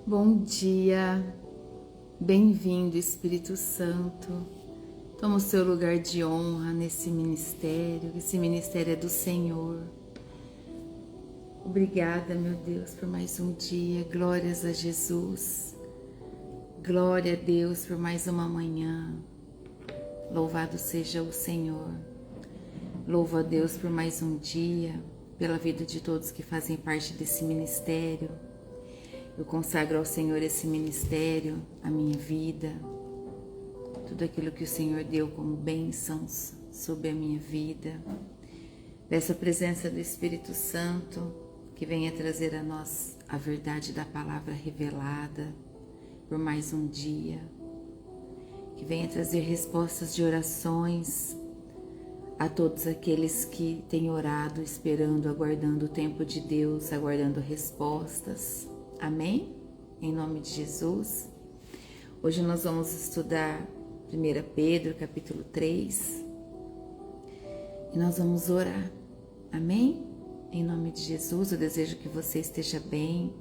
Bom dia, bem-vindo Espírito Santo. Toma o seu lugar de honra nesse ministério. Esse ministério é do Senhor. Obrigada, meu Deus, por mais um dia. Glórias a Jesus. Glória a Deus por mais uma manhã. Louvado seja o Senhor. Louvo a Deus por mais um dia, pela vida de todos que fazem parte desse ministério. Eu consagro ao Senhor esse ministério, a minha vida, tudo aquilo que o Senhor deu como bênçãos sobre a minha vida. Peço a presença do Espírito Santo que venha trazer a nós a verdade da palavra revelada por mais um dia, que venha trazer respostas de orações a todos aqueles que têm orado, esperando, aguardando o tempo de Deus, aguardando respostas. Amém? Em nome de Jesus. Hoje nós vamos estudar 1 Pedro, capítulo 3. E nós vamos orar. Amém? Em nome de Jesus, eu desejo que você esteja bem,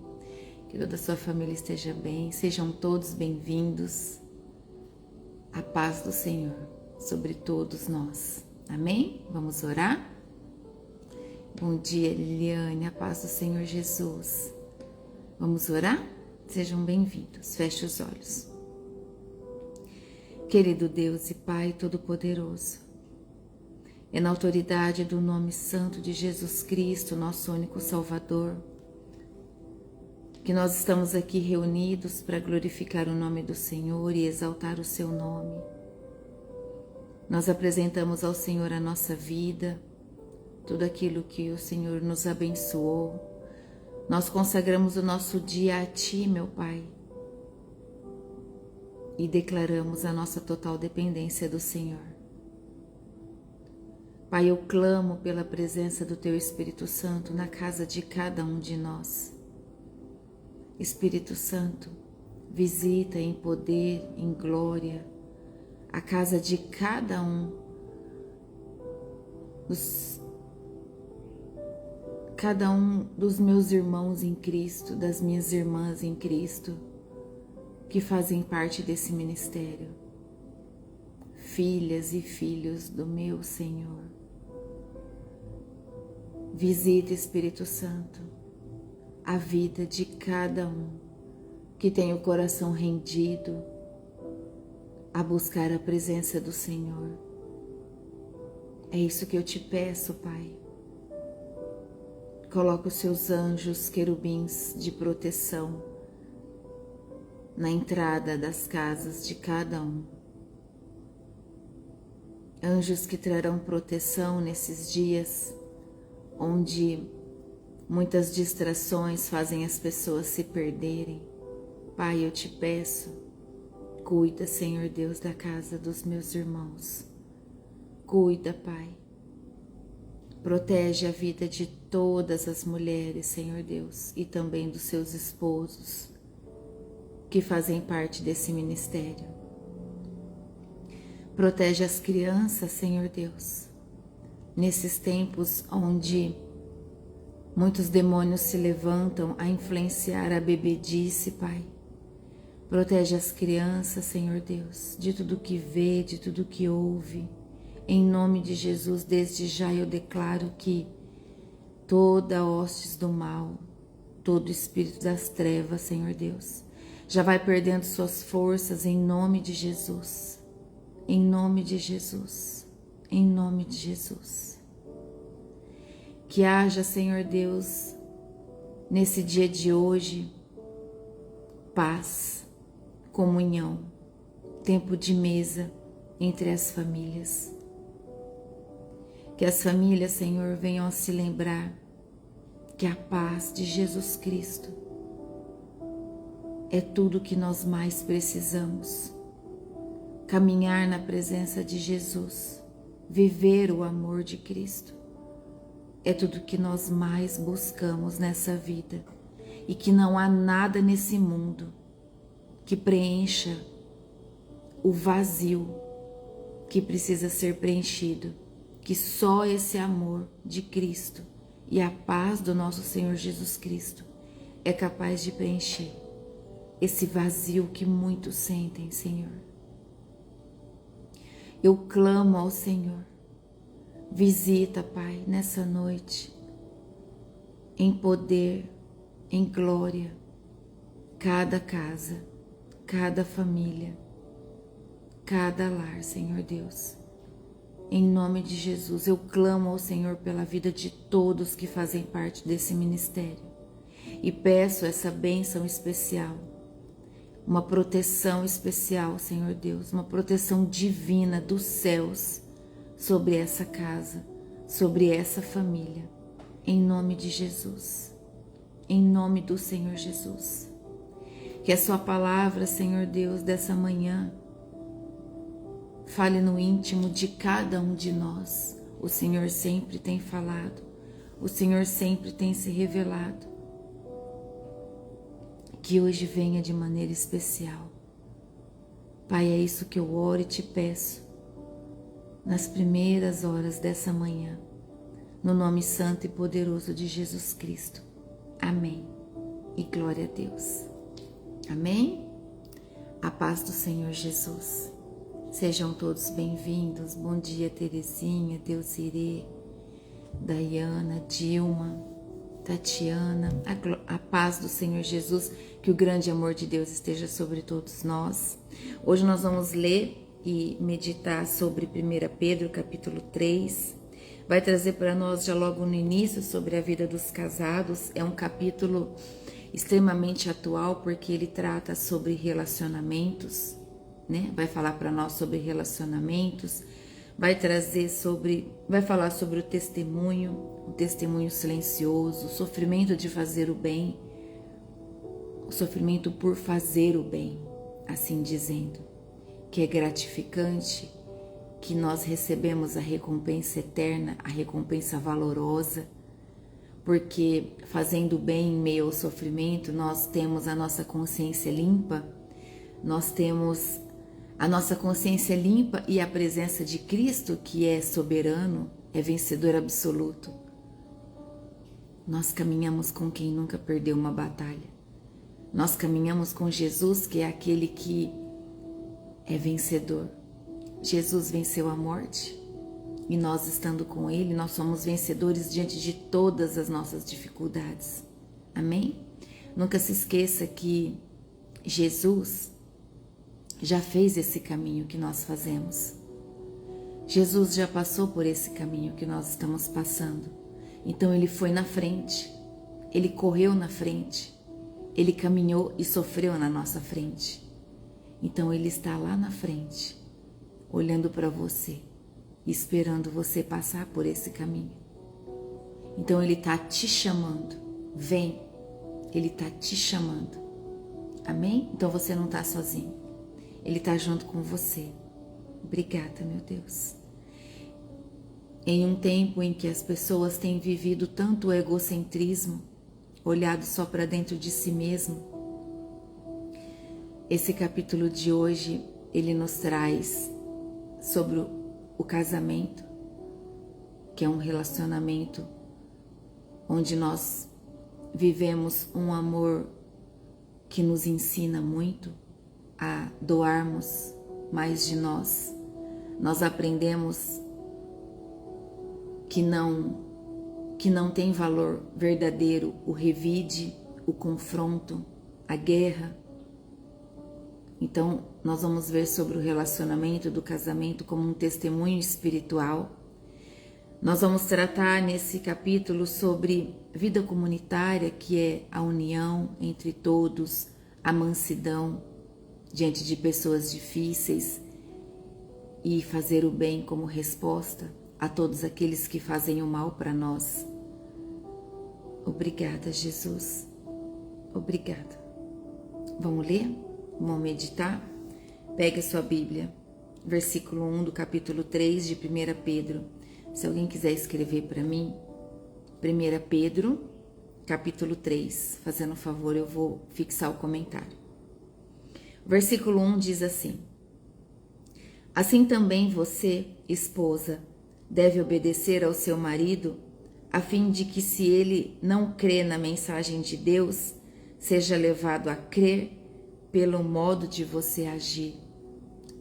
que toda a sua família esteja bem. Sejam todos bem-vindos. A paz do Senhor sobre todos nós. Amém? Vamos orar? Bom dia, Liliane. A paz do Senhor Jesus. Vamos orar? Sejam bem-vindos. Feche os olhos. Querido Deus e Pai Todo-Poderoso, é na autoridade do nome santo de Jesus Cristo, nosso único Salvador, que nós estamos aqui reunidos para glorificar o nome do Senhor e exaltar o seu nome. Nós apresentamos ao Senhor a nossa vida, tudo aquilo que o Senhor nos abençoou. Nós consagramos o nosso dia a Ti, meu Pai, e declaramos a nossa total dependência do Senhor. Pai, eu clamo pela presença do Teu Espírito Santo na casa de cada um de nós. Espírito Santo, visita em poder, em glória, a casa de cada um dos meus irmãos em Cristo, das minhas irmãs em Cristo, que fazem parte desse ministério, filhas e filhos do meu Senhor. Visita, Espírito Santo, a vida de cada um que tem o coração rendido a buscar a presença do Senhor. É isso que eu te peço, Pai. Coloca os seus anjos querubins de proteção na entrada das casas de cada um. Anjos que trarão proteção nesses dias onde muitas distrações fazem as pessoas se perderem. Pai, eu te peço, cuida, Senhor Deus, da casa dos meus irmãos. Cuida, Pai. Protege a vida de todas as mulheres, Senhor Deus, e também dos seus esposos que fazem parte desse ministério. Protege as crianças, Senhor Deus, nesses tempos onde muitos demônios se levantam a influenciar a bebedice, Pai. Protege as crianças, Senhor Deus, de tudo que vê, de tudo que ouve. Em nome de Jesus, desde já eu declaro que toda hostes do mal, todo espírito das trevas, Senhor Deus, já vai perdendo suas forças em nome de Jesus. Em nome de Jesus. Em nome de Jesus. Que haja, Senhor Deus, nesse dia de hoje, paz, comunhão, tempo de mesa entre as famílias. Que as famílias, Senhor, venham a se lembrar que a paz de Jesus Cristo é tudo que nós mais precisamos. Caminhar na presença de Jesus, viver o amor de Cristo, é tudo que nós mais buscamos nessa vida. E que não há nada nesse mundo que preencha o vazio que precisa ser preenchido, que só esse amor de Cristo e a paz do nosso Senhor Jesus Cristo é capaz de preencher. esse vazio que muitos sentem, Senhor. Eu clamo ao Senhor, visita, Pai, nessa noite, em poder, em glória, cada casa, cada família, cada lar, Senhor Deus. Em nome de Jesus, eu clamo ao Senhor pela vida de todos que fazem parte desse ministério e peço essa bênção especial, uma proteção especial, Senhor Deus, uma proteção divina dos céus sobre essa casa, sobre essa família, em nome de Jesus, em nome do Senhor Jesus. Que a sua palavra, Senhor Deus, dessa manhã, fale no íntimo de cada um de nós. O Senhor sempre tem falado, o Senhor sempre tem se revelado. Que hoje venha de maneira especial. Pai, é isso que eu oro e te peço, nas primeiras horas dessa manhã, no nome santo e poderoso de Jesus Cristo. Amém. E glória a Deus. Amém? A paz do Senhor Jesus. Sejam todos bem-vindos. Bom dia, Terezinha, Deusirê, Dayana, Dilma, Tatiana. A paz do Senhor Jesus, que o grande amor de Deus esteja sobre todos nós. Hoje nós vamos ler e meditar sobre 1 Pedro, capítulo 3. Vai trazer para nós já logo no início sobre a vida dos casados. É um capítulo extremamente atual porque ele trata sobre relacionamentos, né? Vai falar para nós sobre relacionamentos, vai falar sobre o testemunho silencioso, o sofrimento de fazer o bem, o sofrimento por fazer o bem, assim dizendo, que é gratificante, que nós recebemos a recompensa eterna, a recompensa valorosa, porque fazendo o bem em meio ao sofrimento, nós temos a nossa consciência limpa, nós temos a nossa consciência limpa e a presença de Cristo, que é soberano, é vencedor absoluto. Nós caminhamos com quem nunca perdeu uma batalha. Nós caminhamos com Jesus, que é aquele que é vencedor. Jesus venceu a morte e nós, estando com Ele, nós somos vencedores diante de todas as nossas dificuldades. Amém? Nunca se esqueça que Jesus já fez esse caminho que nós fazemos. Jesus já passou por esse caminho que nós estamos passando. Então Ele foi na frente, Ele correu na frente, Ele caminhou e sofreu na nossa frente. Então Ele está lá na frente, olhando para você, esperando você passar por esse caminho. Então Ele está te chamando, vem, Ele está te chamando. Amém? Então você não está sozinho. Ele está junto com você. Obrigada, meu Deus. Em um tempo em que as pessoas têm vivido tanto egocentrismo, olhado só para dentro de si mesmo, esse capítulo de hoje, ele nos traz sobre o casamento, que é um relacionamento onde nós vivemos um amor que nos ensina muito a doarmos mais de nós. Nós aprendemos que não tem valor verdadeiro o revide, o confronto, a guerra. Então, nós vamos ver sobre o relacionamento do casamento como um testemunho espiritual. Nós vamos tratar nesse capítulo sobre vida comunitária, que é a união entre todos, a mansidão diante de pessoas difíceis e fazer o bem como resposta a todos aqueles que fazem o mal para nós. Obrigada, Jesus. Obrigada. Vamos ler? Vamos meditar? Pegue a sua Bíblia, versículo 1 do capítulo 3 de 1 Pedro. Se alguém quiser escrever para mim, 1 Pedro, capítulo 3. Fazendo um favor, eu vou fixar o comentário. Versículo 1 diz assim: Assim também você, esposa, deve obedecer ao seu marido, a fim de que, se ele não crê na mensagem de Deus, seja levado a crer pelo modo de você agir.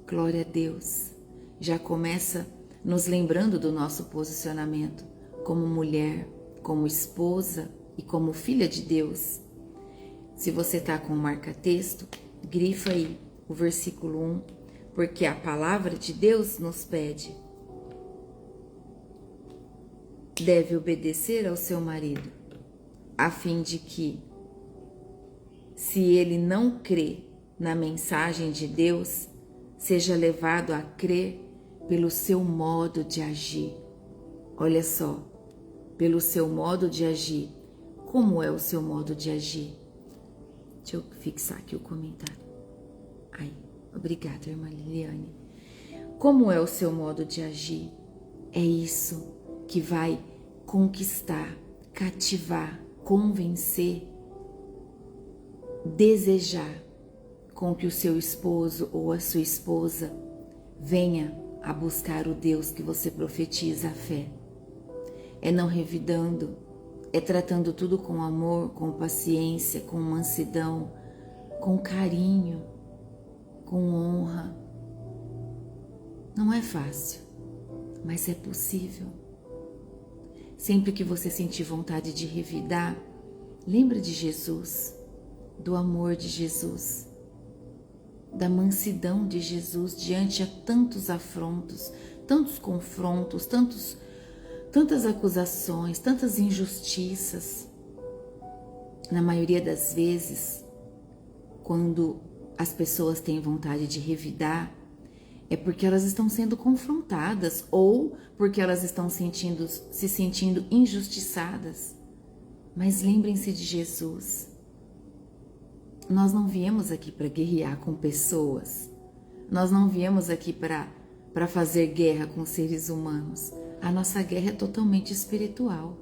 Glória a Deus. Já começa nos lembrando do nosso posicionamento como mulher, como esposa e como filha de Deus. Se você está com o marca-texto, grifa aí o versículo 1, porque a palavra de Deus nos pede: deve obedecer ao seu marido, a fim de que, se ele não crê na mensagem de Deus, seja levado a crer pelo seu modo de agir. Olha só, pelo seu modo de agir. Como é o seu modo de agir? Deixa eu fixar aqui o comentário. Aí, obrigada, irmã Liliane. Como é o seu modo de agir? É isso que vai conquistar, cativar, convencer, desejar com que o seu esposo ou a sua esposa venha a buscar o Deus que você profetiza a fé. É não revidando, é tratando tudo com amor, com paciência, com mansidão, com carinho, com honra. Não é fácil, mas é possível. Sempre que você sentir vontade de revidar, lembra de Jesus, do amor de Jesus, da mansidão de Jesus diante a tantos afrontos, tantos confrontos, tantas acusações, tantas injustiças. Na maioria das vezes, quando as pessoas têm vontade de revidar, é porque elas estão sendo confrontadas ou porque elas estão se sentindo injustiçadas. Mas lembrem-se de Jesus. Nós não viemos aqui para guerrear com pessoas. Nós não viemos aqui para fazer guerra com seres humanos. A nossa guerra é totalmente espiritual.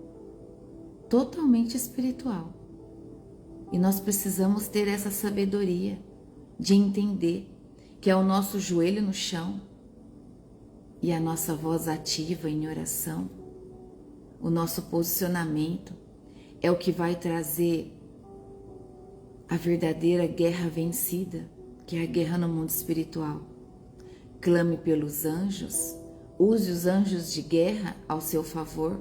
Totalmente espiritual. E nós precisamos ter essa sabedoria de entender que é o nosso joelho no chão e a nossa voz ativa em oração, o nosso posicionamento é o que vai trazer a verdadeira guerra vencida, que é a guerra no mundo espiritual. Clame pelos anjos, use os anjos de guerra ao seu favor.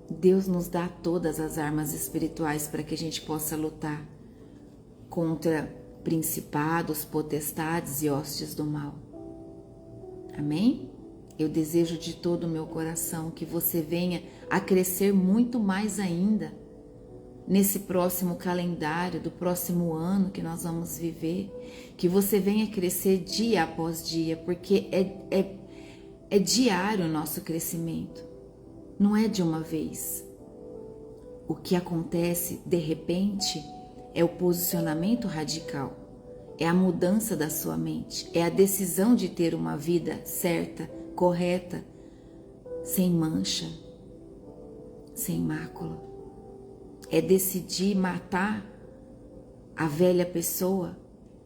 Deus nos dá todas as armas espirituais para que a gente possa lutar contra principados, potestades e hostes do mal. Amém? Eu desejo de todo o meu coração que você venha a crescer muito mais ainda nesse próximo calendário, do próximo ano que nós vamos viver, que você venha crescer dia após dia, porque é diário o nosso crescimento, não é de uma vez. O que acontece de repente é o posicionamento radical, é a mudança da sua mente, é a decisão de ter uma vida certa, correta, sem mancha, sem mácula. É decidir matar a velha pessoa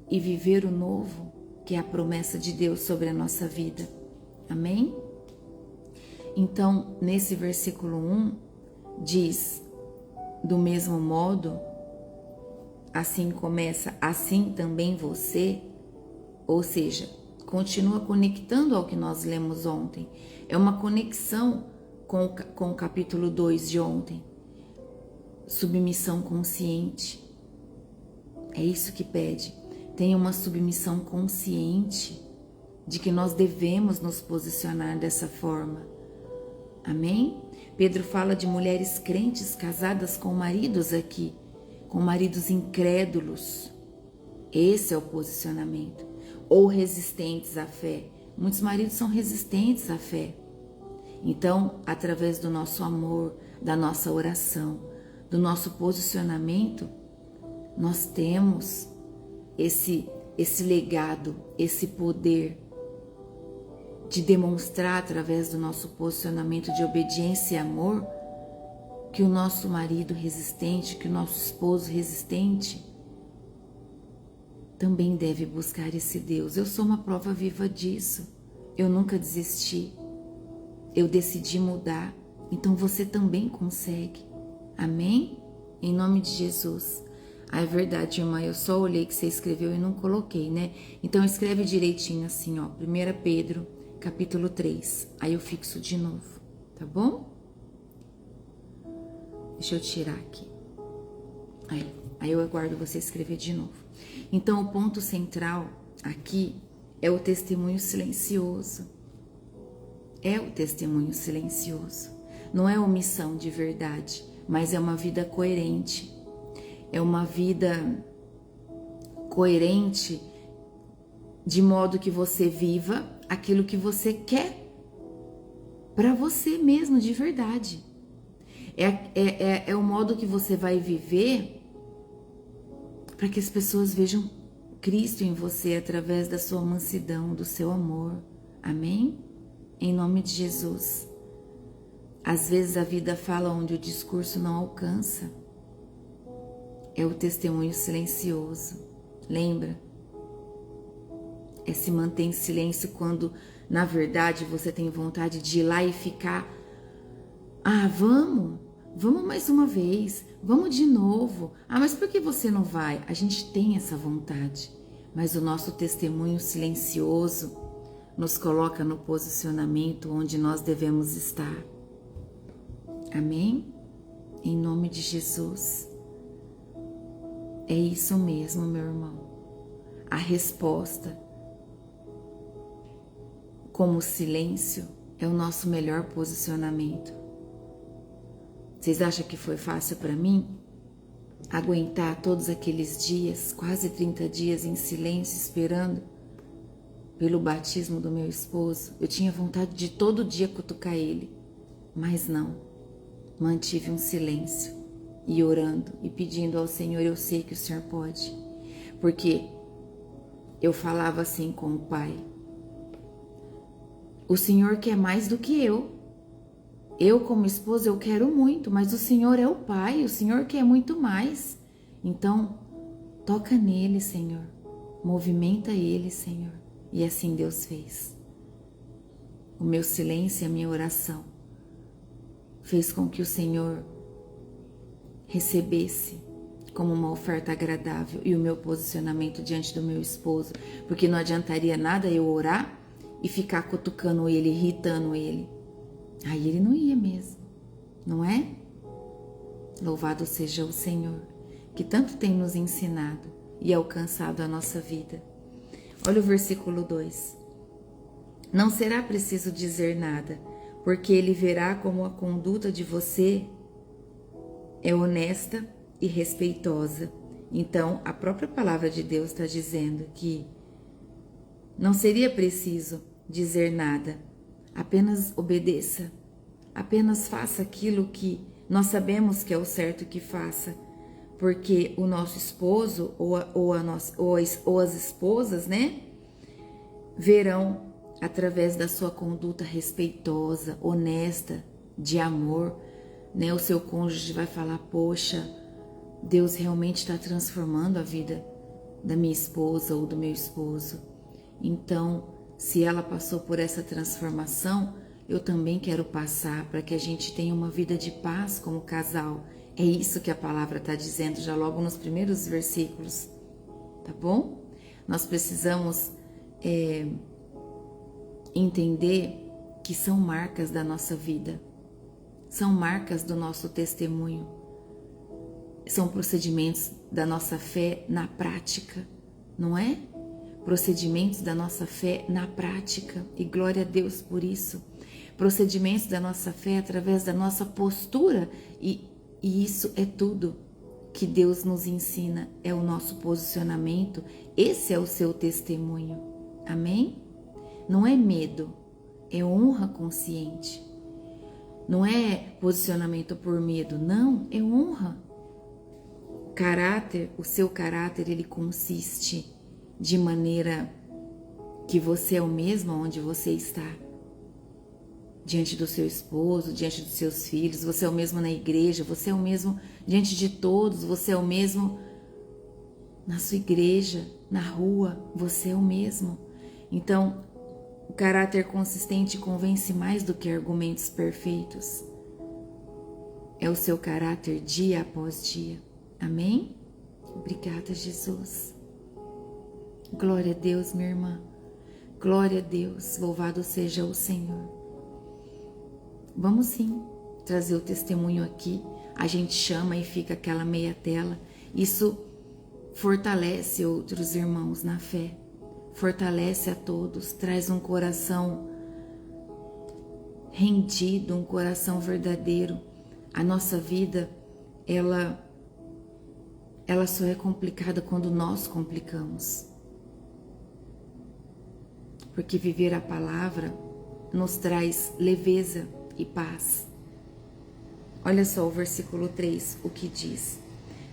e viver o novo, que é a promessa de Deus sobre a nossa vida. Amém? Então, nesse versículo 1, diz, do mesmo modo, assim começa, assim também você, ou seja, continua conectando ao que nós lemos ontem. É uma conexão com o capítulo 2 de ontem. Submissão consciente. É isso que pede. Tenha uma submissão consciente de que nós devemos nos posicionar dessa forma. Amém? Pedro fala de mulheres crentes casadas com maridos aqui, com maridos incrédulos. Esse é o posicionamento. Ou resistentes à fé. Muitos maridos são resistentes à fé. Então, através do nosso amor, da nossa oração, do nosso posicionamento, nós temos esse legado, esse poder de demonstrar através do nosso posicionamento de obediência e amor que o nosso marido resistente, que o nosso esposo resistente também deve buscar esse Deus. Eu sou uma prova viva disso. Eu nunca desisti. Eu decidi mudar. Então você também consegue. Amém? Em nome de Jesus. Ah, é verdade, irmã, eu só olhei que você escreveu e não coloquei, né? Então escreve direitinho assim, ó, 1 Pedro, capítulo 3. Aí eu fixo de novo, tá bom? Deixa eu tirar aqui. Aí eu aguardo você escrever de novo. Então o ponto central aqui é o testemunho silencioso. É o testemunho silencioso. Não é omissão de verdade, mas é uma vida coerente. É uma vida coerente de modo que você viva aquilo que você quer para você mesmo de verdade. É o modo que você vai viver para que as pessoas vejam Cristo em você através da sua mansidão, do seu amor. Amém? Em nome de Jesus. Às vezes a vida fala onde o discurso não alcança. É o testemunho silencioso. Lembra? Se manter em silêncio quando, na verdade, você tem vontade de ir lá e ficar. Ah, vamos mais uma vez, vamos de novo. Ah, mas por que você não vai? A gente tem essa vontade, mas o nosso testemunho silencioso nos coloca no posicionamento onde nós devemos estar. Amém? Em nome de Jesus. É isso mesmo, meu irmão. A resposta, como silêncio, é o nosso melhor posicionamento. Vocês acham que foi fácil para mim aguentar todos aqueles dias, quase 30 dias em silêncio, esperando pelo batismo do meu esposo? Eu tinha vontade de todo dia cutucar ele, mas não. Mantive um silêncio e orando e pedindo ao Senhor, eu sei que o Senhor pode. Porque eu falava assim com o Pai: o Senhor quer mais do que eu. Eu, como esposa, eu quero muito, mas o Senhor é o Pai, o Senhor quer muito mais. Então, toca nele, Senhor. Movimenta ele, Senhor. E assim Deus fez. O meu silêncio e a minha oração fez com que o Senhor recebesse como uma oferta agradável e o meu posicionamento diante do meu esposo, porque não adiantaria nada eu orar e ficar cutucando ele, irritando ele. Aí ele não ia mesmo, não é? Louvado seja o Senhor, que tanto tem nos ensinado e alcançado a nossa vida. Olha o versículo 2. Não será preciso dizer nada, porque ele verá como a conduta de você é honesta e respeitosa. Então, a própria palavra de Deus está dizendo que não seria preciso dizer nada. Apenas obedeça, apenas faça aquilo que nós sabemos que é o certo que faça, porque o nosso esposo ou as esposas, né, verão através da sua conduta respeitosa, honesta, de amor, né, o seu cônjuge vai falar: poxa, Deus realmente está transformando a vida da minha esposa ou do meu esposo. Então, se ela passou por essa transformação, eu também quero passar, para que a gente tenha uma vida de paz como casal. É isso que a palavra está dizendo já logo nos primeiros versículos, tá bom? Nós precisamos entender que são marcas da nossa vida, são marcas do nosso testemunho, são procedimentos da nossa fé na prática, não é? Procedimentos da nossa fé na prática, e glória a Deus por isso. Procedimentos da nossa fé através da nossa postura, e isso é tudo que Deus nos ensina, é o nosso posicionamento, esse é o seu testemunho, amém? Não é medo, é honra consciente, não é posicionamento por medo, não, é honra. Caráter, o seu caráter, ele consiste de maneira que você é o mesmo onde você está, diante do seu esposo, diante dos seus filhos, você é o mesmo na igreja, você é o mesmo diante de todos, você é o mesmo na sua igreja, na rua, você é o mesmo. Então, o caráter consistente convence mais do que argumentos perfeitos. É o seu caráter dia após dia. Amém? Obrigada, Jesus. Glória a Deus, minha irmã. Glória a Deus. Louvado seja o Senhor. Vamos sim trazer o testemunho aqui. A gente chama e fica aquela meia tela. Isso fortalece outros irmãos na fé. Fortalece a todos. Traz um coração rendido, um coração verdadeiro. A nossa vida, ela só é complicada quando nós complicamos. Porque viver a palavra nos traz leveza e paz. Olha só o versículo 3, o que diz: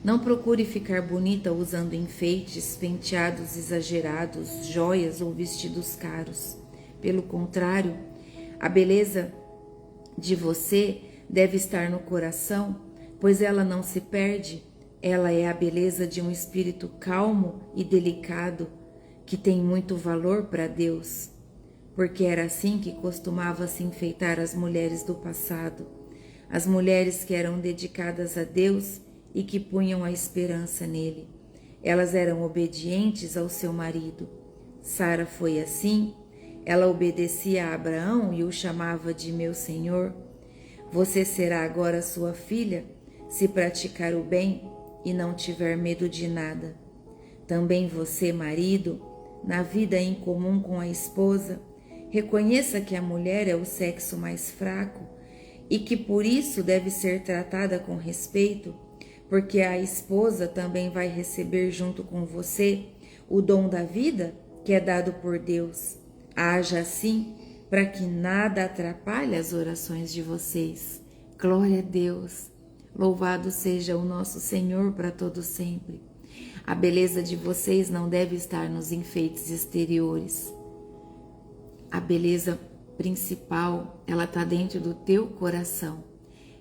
não procure ficar bonita usando enfeites, penteados exagerados, joias ou vestidos caros. Pelo contrário, a beleza de você deve estar no coração, pois ela não se perde. Ela é a beleza de um espírito calmo e delicado, que tem muito valor para Deus. Porque era assim que costumava se enfeitar as mulheres do passado, as mulheres que eram dedicadas a Deus e que punham a esperança nele. Elas eram obedientes ao seu marido. Sara foi assim. Ela obedecia a Abraão e o chamava de meu senhor. Você será agora sua filha, se praticar o bem e não tiver medo de nada. Também você, marido, na vida em comum com a esposa, reconheça que a mulher é o sexo mais fraco e que por isso deve ser tratada com respeito, porque a esposa também vai receber junto com você o dom da vida que é dado por Deus. Haja assim para que nada atrapalhe as orações de vocês. Glória a Deus. Louvado seja o nosso Senhor para todo sempre. A beleza de vocês não deve estar nos enfeites exteriores. A beleza principal, ela está dentro do teu coração.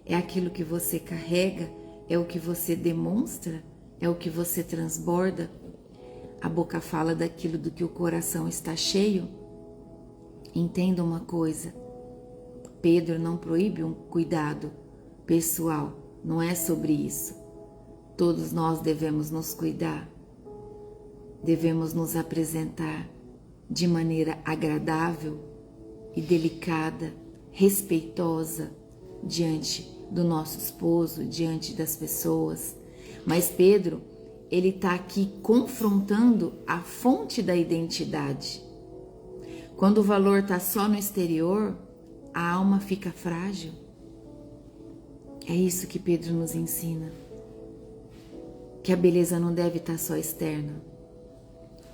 É aquilo que você carrega, é o que você demonstra, é o que você transborda. A boca fala daquilo do que o coração está cheio. Entenda uma coisa, Pedro não proíbe um cuidado pessoal, não é sobre isso. Todos nós devemos nos cuidar, devemos nos apresentar de maneira agradável e delicada, respeitosa diante do nosso esposo, diante das pessoas. Mas Pedro, ele está aqui confrontando a fonte da identidade. Quando o valor está só no exterior, a alma fica frágil. É isso que Pedro nos ensina. Que a beleza não deve estar só externa.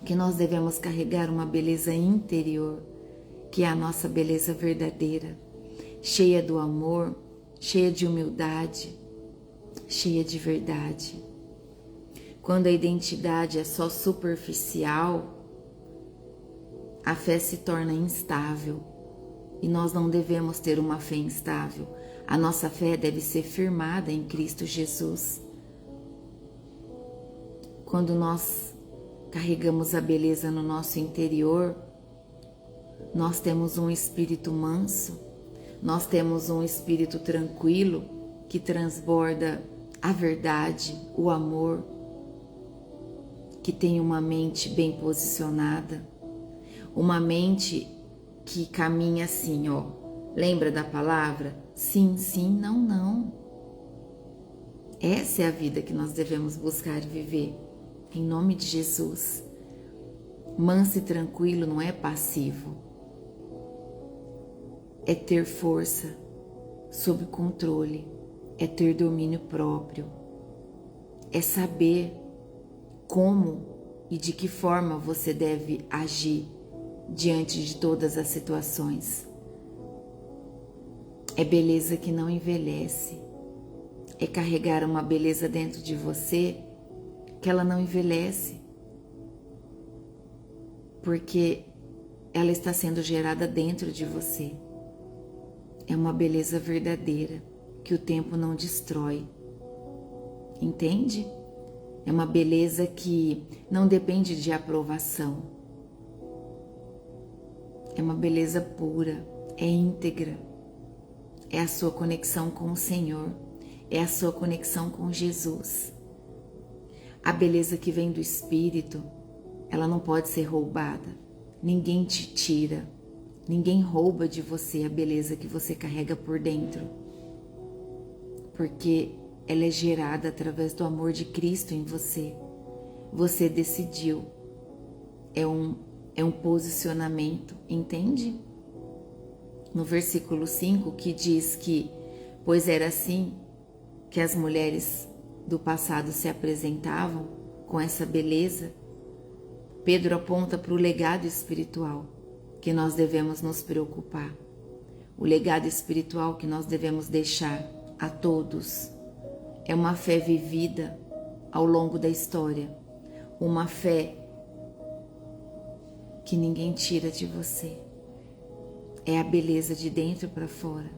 Que nós devemos carregar uma beleza interior, que é a nossa beleza verdadeira, cheia do amor, cheia de humildade, cheia de verdade. Quando a identidade é só superficial, a fé se torna instável e nós não devemos ter uma fé instável. A nossa fé deve ser firmada em Cristo Jesus. Quando nós carregamos a beleza no nosso interior, nós temos um espírito manso, nós temos um espírito tranquilo que transborda a verdade, o amor, que tem uma mente bem posicionada, uma mente que caminha assim, ó. Lembra da palavra? Sim, sim, não, não. Essa é a vida que nós devemos buscar viver, em nome de Jesus. Manso e tranquilo não é passivo. É ter força, sob controle, é ter domínio próprio, é saber como e de que forma você deve agir diante de todas as situações. É beleza que não envelhece, é carregar uma beleza dentro de você que ela não envelhece, porque ela está sendo gerada dentro de você. É uma beleza verdadeira que o tempo não destrói. Entende? É uma beleza que não depende de aprovação. É uma beleza pura, é íntegra. É a sua conexão com o Senhor, é a sua conexão com Jesus. A beleza que vem do Espírito, ela não pode ser roubada. Ninguém te tira, ninguém rouba de você a beleza que você carrega por dentro, porque ela é gerada através do amor de Cristo em você. Você decidiu, é um posicionamento, entende? No versículo 5 que diz que, pois era assim que as mulheres do passado se apresentavam, com essa beleza, Pedro aponta para o legado espiritual que nós devemos nos preocupar. O legado espiritual que nós devemos deixar a todos é uma fé vivida ao longo da história, uma fé que ninguém tira de você. É a beleza de dentro para fora,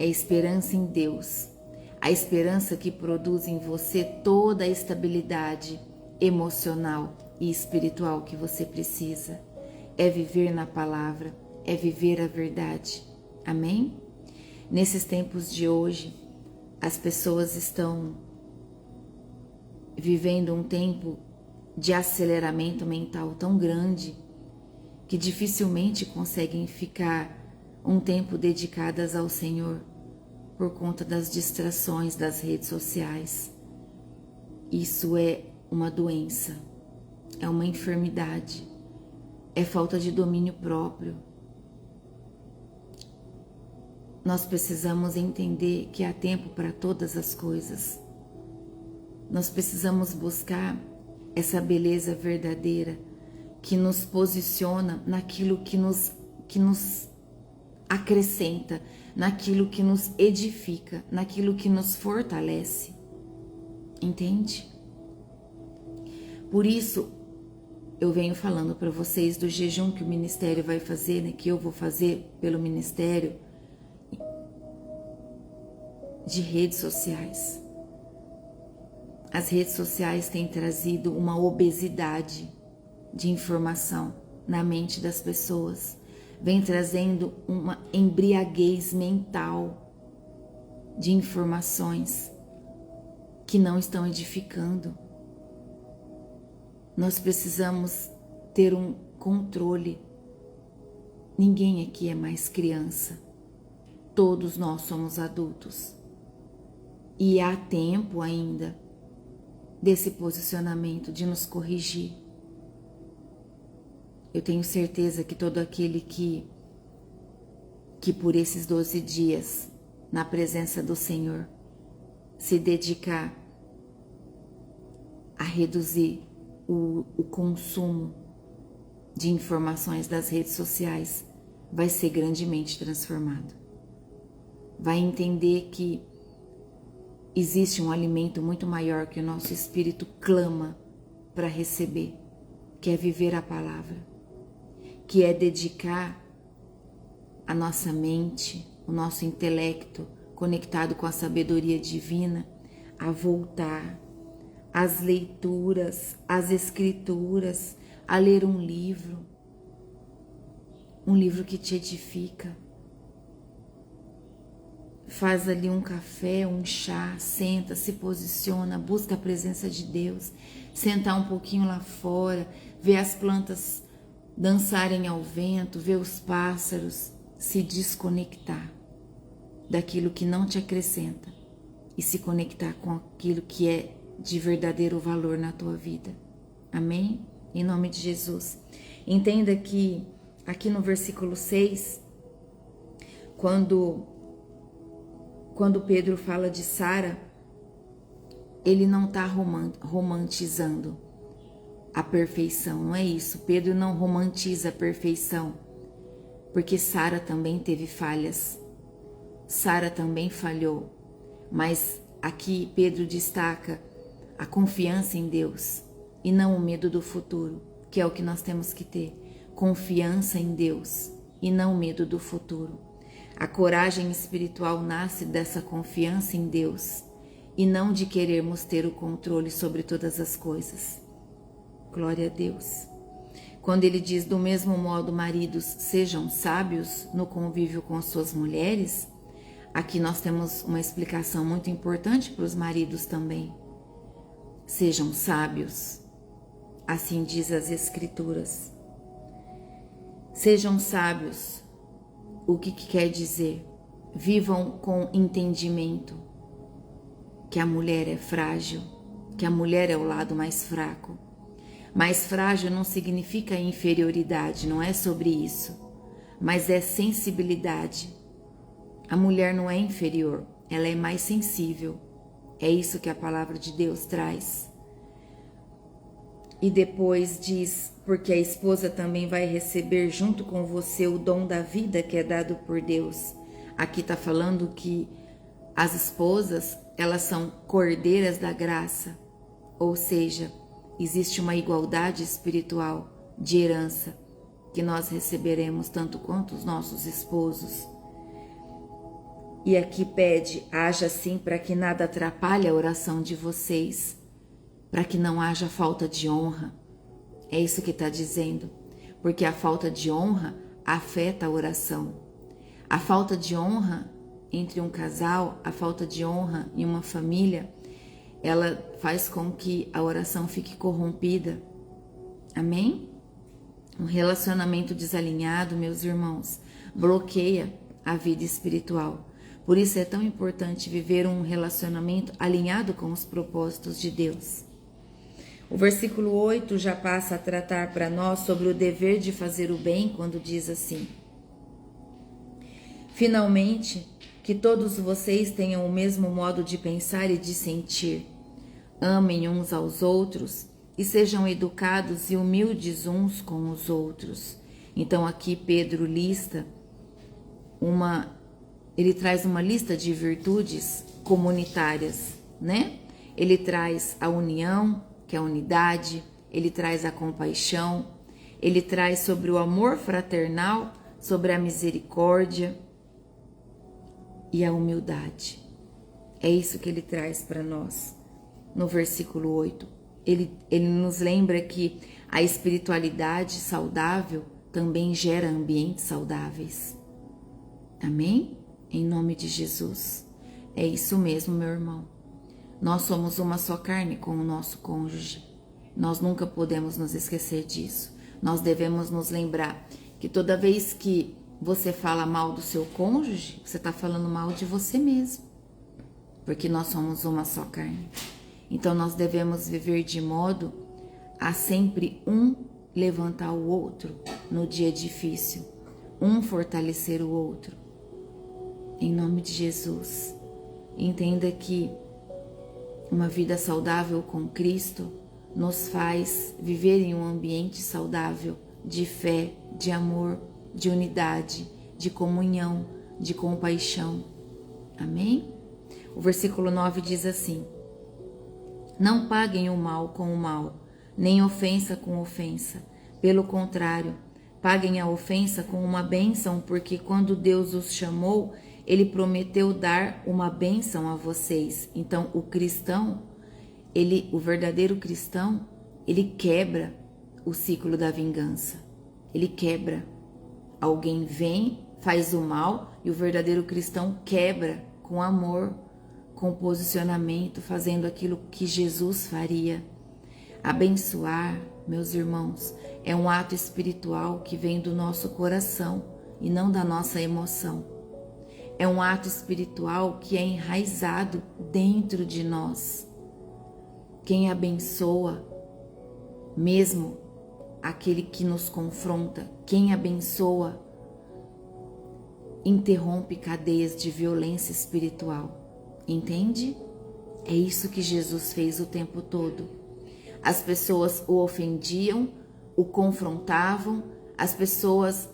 é a esperança em Deus, a esperança que produz em você toda a estabilidade emocional e espiritual que você precisa. É viver na palavra, é viver a verdade. Amém? Nesses tempos de hoje, as pessoas estão vivendo um tempo de aceleramento mental tão grande que dificilmente conseguem ficar um tempo dedicadas ao Senhor por conta das distrações das redes sociais. Isso é uma doença, é uma enfermidade, é falta de domínio próprio. Nós precisamos entender que há tempo para todas as coisas. Nós precisamos buscar essa beleza verdadeira que nos posiciona naquilo que nos acrescenta, naquilo que nos edifica, naquilo que nos fortalece. Entende? Por isso, eu venho falando para vocês do jejum que o ministério vai fazer, né, que eu vou fazer pelo ministério de redes sociais. As redes sociais têm trazido uma obesidade de informação na mente das pessoas, vem trazendo uma embriaguez mental de informações que não estão edificando. Nós precisamos ter um controle. Ninguém aqui é mais criança. Todos nós somos adultos. E há tempo ainda desse posicionamento, de nos corrigir. Eu tenho certeza que todo aquele que por esses 12 dias, na presença do Senhor, se dedicar a reduzir o consumo de informações das redes sociais, vai ser grandemente transformado. Vai entender que existe um alimento muito maior que o nosso espírito clama para receber, que é viver a palavra, que é dedicar a nossa mente, o nosso intelecto, conectado com a sabedoria divina, a voltar às leituras, às escrituras, a ler um livro que te edifica. Faz ali um café, um chá, senta, se posiciona, busca a presença de Deus, sentar um pouquinho lá fora, ver as plantas dançarem ao vento, ver os pássaros, se desconectar daquilo que não te acrescenta e se conectar com aquilo que é de verdadeiro valor na tua vida. Amém? Em nome de Jesus. Entenda que aqui no versículo 6, quando Pedro fala de Sara, ele não está romantizando a perfeição, não é isso. Pedro não romantiza a perfeição, porque Sara também teve falhas, Sara também falhou, mas aqui Pedro destaca a confiança em Deus e não o medo do futuro, que é o que nós temos que ter, confiança em Deus e não medo do futuro. A coragem espiritual nasce dessa confiança em Deus e não de querermos ter o controle sobre todas as coisas. Glória a Deus. Quando ele diz, do mesmo modo, maridos, sejam sábios no convívio com suas mulheres, aqui nós temos uma explicação muito importante para os maridos também. Sejam sábios, assim diz as Escrituras. Sejam sábios, o que quer dizer? Vivam com entendimento que a mulher é frágil, que a mulher é o lado mais fraco. Mais frágil não significa inferioridade, não é sobre isso, mas é sensibilidade. A mulher não é inferior, ela é mais sensível. É isso que a palavra de Deus traz. E depois diz, porque a esposa também vai receber junto com você o dom da vida que é dado por Deus. Aqui está falando que as esposas, elas são cordeiras da graça, ou seja, existe uma igualdade espiritual de herança que nós receberemos tanto quanto os nossos esposos. E aqui pede, haja assim para que nada atrapalhe a oração de vocês, para que não haja falta de honra. É isso que está dizendo, porque a falta de honra afeta a oração. A falta de honra entre um casal, a falta de honra em uma família, ela faz com que a oração fique corrompida. Amém? Um relacionamento desalinhado, meus irmãos, bloqueia a vida espiritual. Por isso é tão importante viver um relacionamento alinhado com os propósitos de Deus. O versículo 8 já passa a tratar para nós sobre o dever de fazer o bem, quando diz assim: finalmente, que todos vocês tenham o mesmo modo de pensar e de sentir. Amem uns aos outros e sejam educados e humildes uns com os outros. Então aqui Pedro ele traz uma lista de virtudes comunitárias, né? Ele traz a união, que é a unidade, ele traz a compaixão, ele traz sobre o amor fraternal, sobre a misericórdia e a humildade. É isso que ele traz para nós. No versículo 8, ele nos lembra que a espiritualidade saudável também gera ambientes saudáveis. Amém? Em nome de Jesus. É isso mesmo, meu irmão. Nós somos uma só carne com o nosso cônjuge. Nós nunca podemos nos esquecer disso. Nós devemos nos lembrar que toda vez que você fala mal do seu cônjuge, você está falando mal de você mesmo. Porque nós somos uma só carne. Então nós devemos viver de modo a sempre um levantar o outro no dia difícil. Um fortalecer o outro. Em nome de Jesus, entenda que uma vida saudável com Cristo nos faz viver em um ambiente saudável de fé, de amor, de unidade, de comunhão, de compaixão. Amém? O versículo 9 diz assim: não paguem o mal com o mal, nem ofensa com ofensa. Pelo contrário, paguem a ofensa com uma bênção, porque quando Deus os chamou, Ele prometeu dar uma bênção a vocês. Então, o cristão, o verdadeiro cristão, ele quebra o ciclo da vingança. Ele quebra. Alguém vem, faz o mal, e o verdadeiro cristão quebra com amor, com posicionamento, fazendo aquilo que Jesus faria. Abençoar, meus irmãos, é um ato espiritual que vem do nosso coração e não da nossa emoção. É um ato espiritual que é enraizado dentro de nós. Quem abençoa, mesmo aquele que nos confronta, quem abençoa, interrompe cadeias de violência espiritual. Entende? É isso que Jesus fez o tempo todo. As pessoas o ofendiam, o confrontavam, as pessoas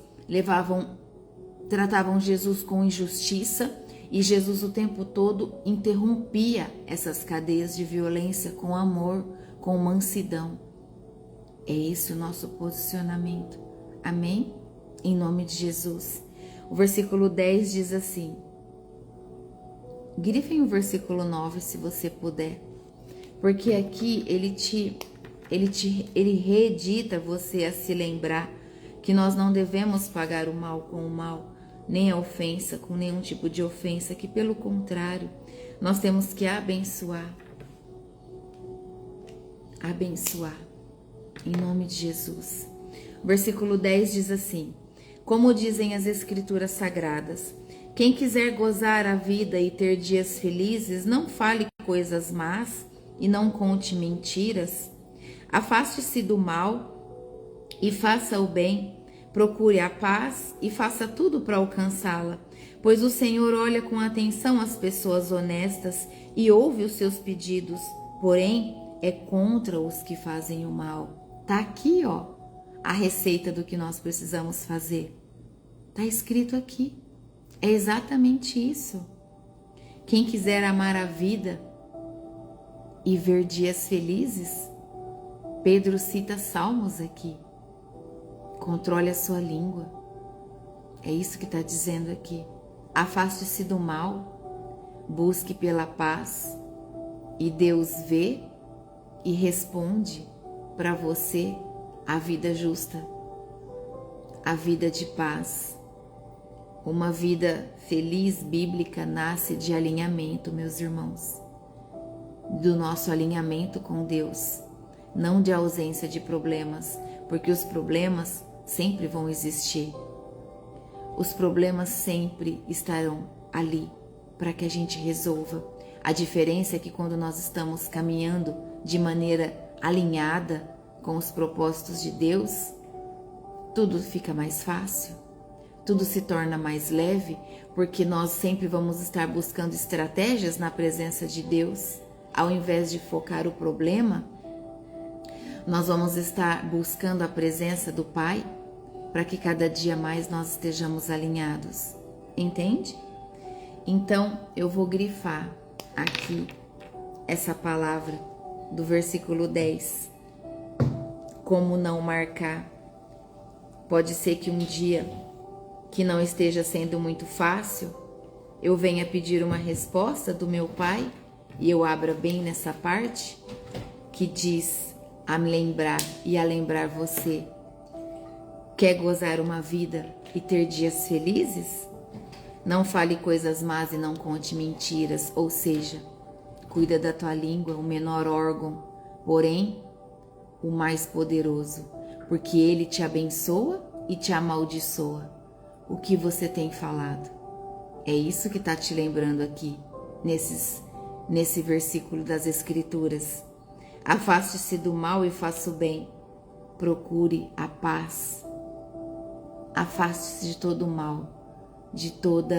tratavam Jesus com injustiça e Jesus o tempo todo interrompia essas cadeias de violência com amor, com mansidão. É esse o nosso posicionamento. Amém? Em nome de Jesus. O versículo 10 diz assim. Grifem o versículo 9 se você puder. Porque aqui ele reedita você a se lembrar que nós não devemos pagar o mal com o mal, nem a ofensa com nenhum tipo de ofensa, que pelo contrário, nós temos que abençoar. abençoar. Em nome de Jesus. O versículo 10 diz assim: como dizem as Escrituras Sagradas, quem quiser gozar a vida e ter dias felizes, não fale coisas más e não conte mentiras. Afaste-se do mal e faça o bem. Procure a paz e faça tudo para alcançá-la, pois o Senhor olha com atenção as pessoas honestas e ouve os seus pedidos, porém é contra os que fazem o mal. Tá aqui, ó, a receita do que nós precisamos fazer. Tá escrito aqui. É exatamente isso. Quem quiser amar a vida e ver dias felizes, Pedro cita Salmos aqui. Controle a sua língua. É isso que está dizendo aqui. Afaste-se do mal, busque pela paz, e Deus vê e responde para você a vida justa, a vida de paz. Uma vida feliz bíblica nasce de alinhamento, meus irmãos, do nosso alinhamento com Deus, não de ausência de problemas, porque os problemas sempre vão existir. Os problemas sempre estarão ali para que a gente resolva. A diferença é que quando nós estamos caminhando de maneira alinhada com os propósitos de Deus, tudo fica mais fácil, tudo se torna mais leve, porque nós sempre vamos estar buscando estratégias na presença de Deus. Ao invés de focar o problema, nós vamos estar buscando a presença do Pai, para que cada dia mais nós estejamos alinhados. Entende? Então, eu vou grifar aqui essa palavra do versículo 10. Como não marcar? Pode ser que um dia que não esteja sendo muito fácil, eu venha pedir uma resposta do meu Pai e eu abra bem nessa parte que diz a me lembrar e a lembrar você. Quer gozar uma vida e ter dias felizes? Não fale coisas más e não conte mentiras, ou seja, cuida da tua língua, o menor órgão, porém o mais poderoso, porque ele te abençoa e te amaldiçoa. O que você tem falado? É isso que está te lembrando aqui, nesse versículo das Escrituras. Afaste-se do mal e faça o bem. Procure a paz. Afaste-se de todo o mal, de todo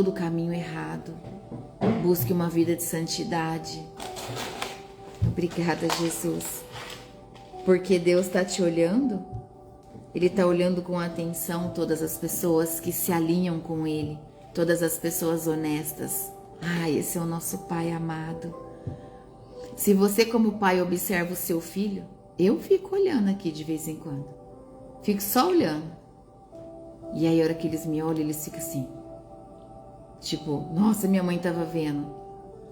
o caminho errado. Busque uma vida de santidade. Obrigada, Jesus. Porque Deus está te olhando. Ele está olhando com atenção todas as pessoas que se alinham com Ele, todas as pessoas honestas. Esse é o nosso Pai amado. Se você como pai observa o seu filho, eu fico olhando aqui de vez em quando. Fico só olhando. E aí a hora que eles me olham, eles ficam assim. Tipo, nossa, minha mãe estava vendo.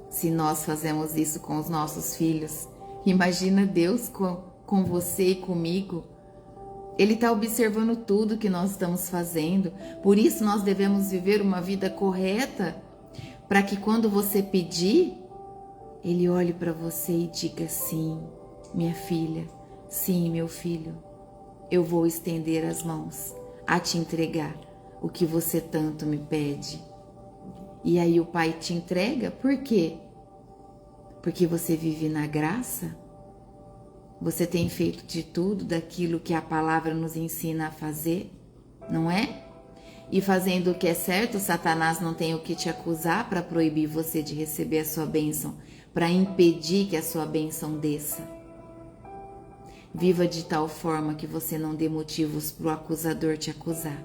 Se nós fazemos isso com os nossos filhos, imagina Deus com você e comigo. Ele está observando tudo que nós estamos fazendo. Por isso nós devemos viver uma vida correta, para que quando você pedir, Ele olhe para você e diga: sim, minha filha, sim, meu filho, eu vou estender as mãos a te entregar o que você tanto me pede. E aí o Pai te entrega, por quê? Porque você vive na graça, você tem feito de tudo daquilo que a palavra nos ensina a fazer, não é? E fazendo o que é certo, Satanás não tem o que te acusar para proibir você de receber a sua bênção, para impedir que a sua bênção desça. Viva de tal forma que você não dê motivos para o acusador te acusar.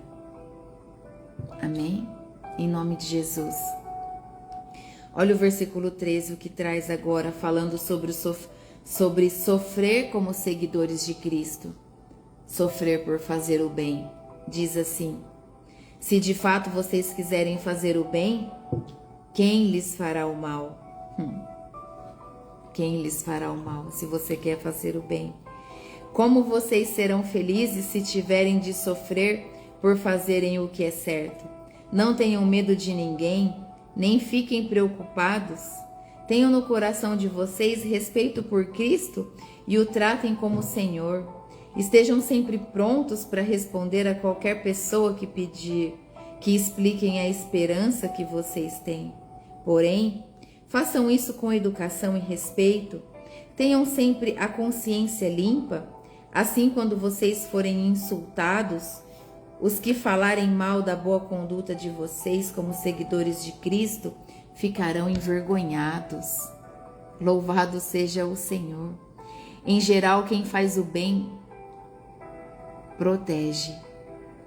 Amém? Em nome de Jesus. Olha o versículo 13, o que traz agora, falando sobre sofrer como seguidores de Cristo. Sofrer por fazer o bem. Diz assim: se de fato vocês quiserem fazer o bem, quem lhes fará o mal? Quem lhes fará o mal se você quer fazer o bem? Como vocês serão felizes se tiverem de sofrer por fazerem o que é certo? Não tenham medo de ninguém, nem fiquem preocupados. Tenham no coração de vocês respeito por Cristo e o tratem como Senhor. Estejam sempre prontos para responder a qualquer pessoa que pedir, que expliquem a esperança que vocês têm. Porém, façam isso com educação e respeito. Tenham sempre a consciência limpa. Assim, quando vocês forem insultados, os que falarem mal da boa conduta de vocês como seguidores de Cristo ficarão envergonhados. Louvado seja o Senhor. Em geral, quem faz o bem protege.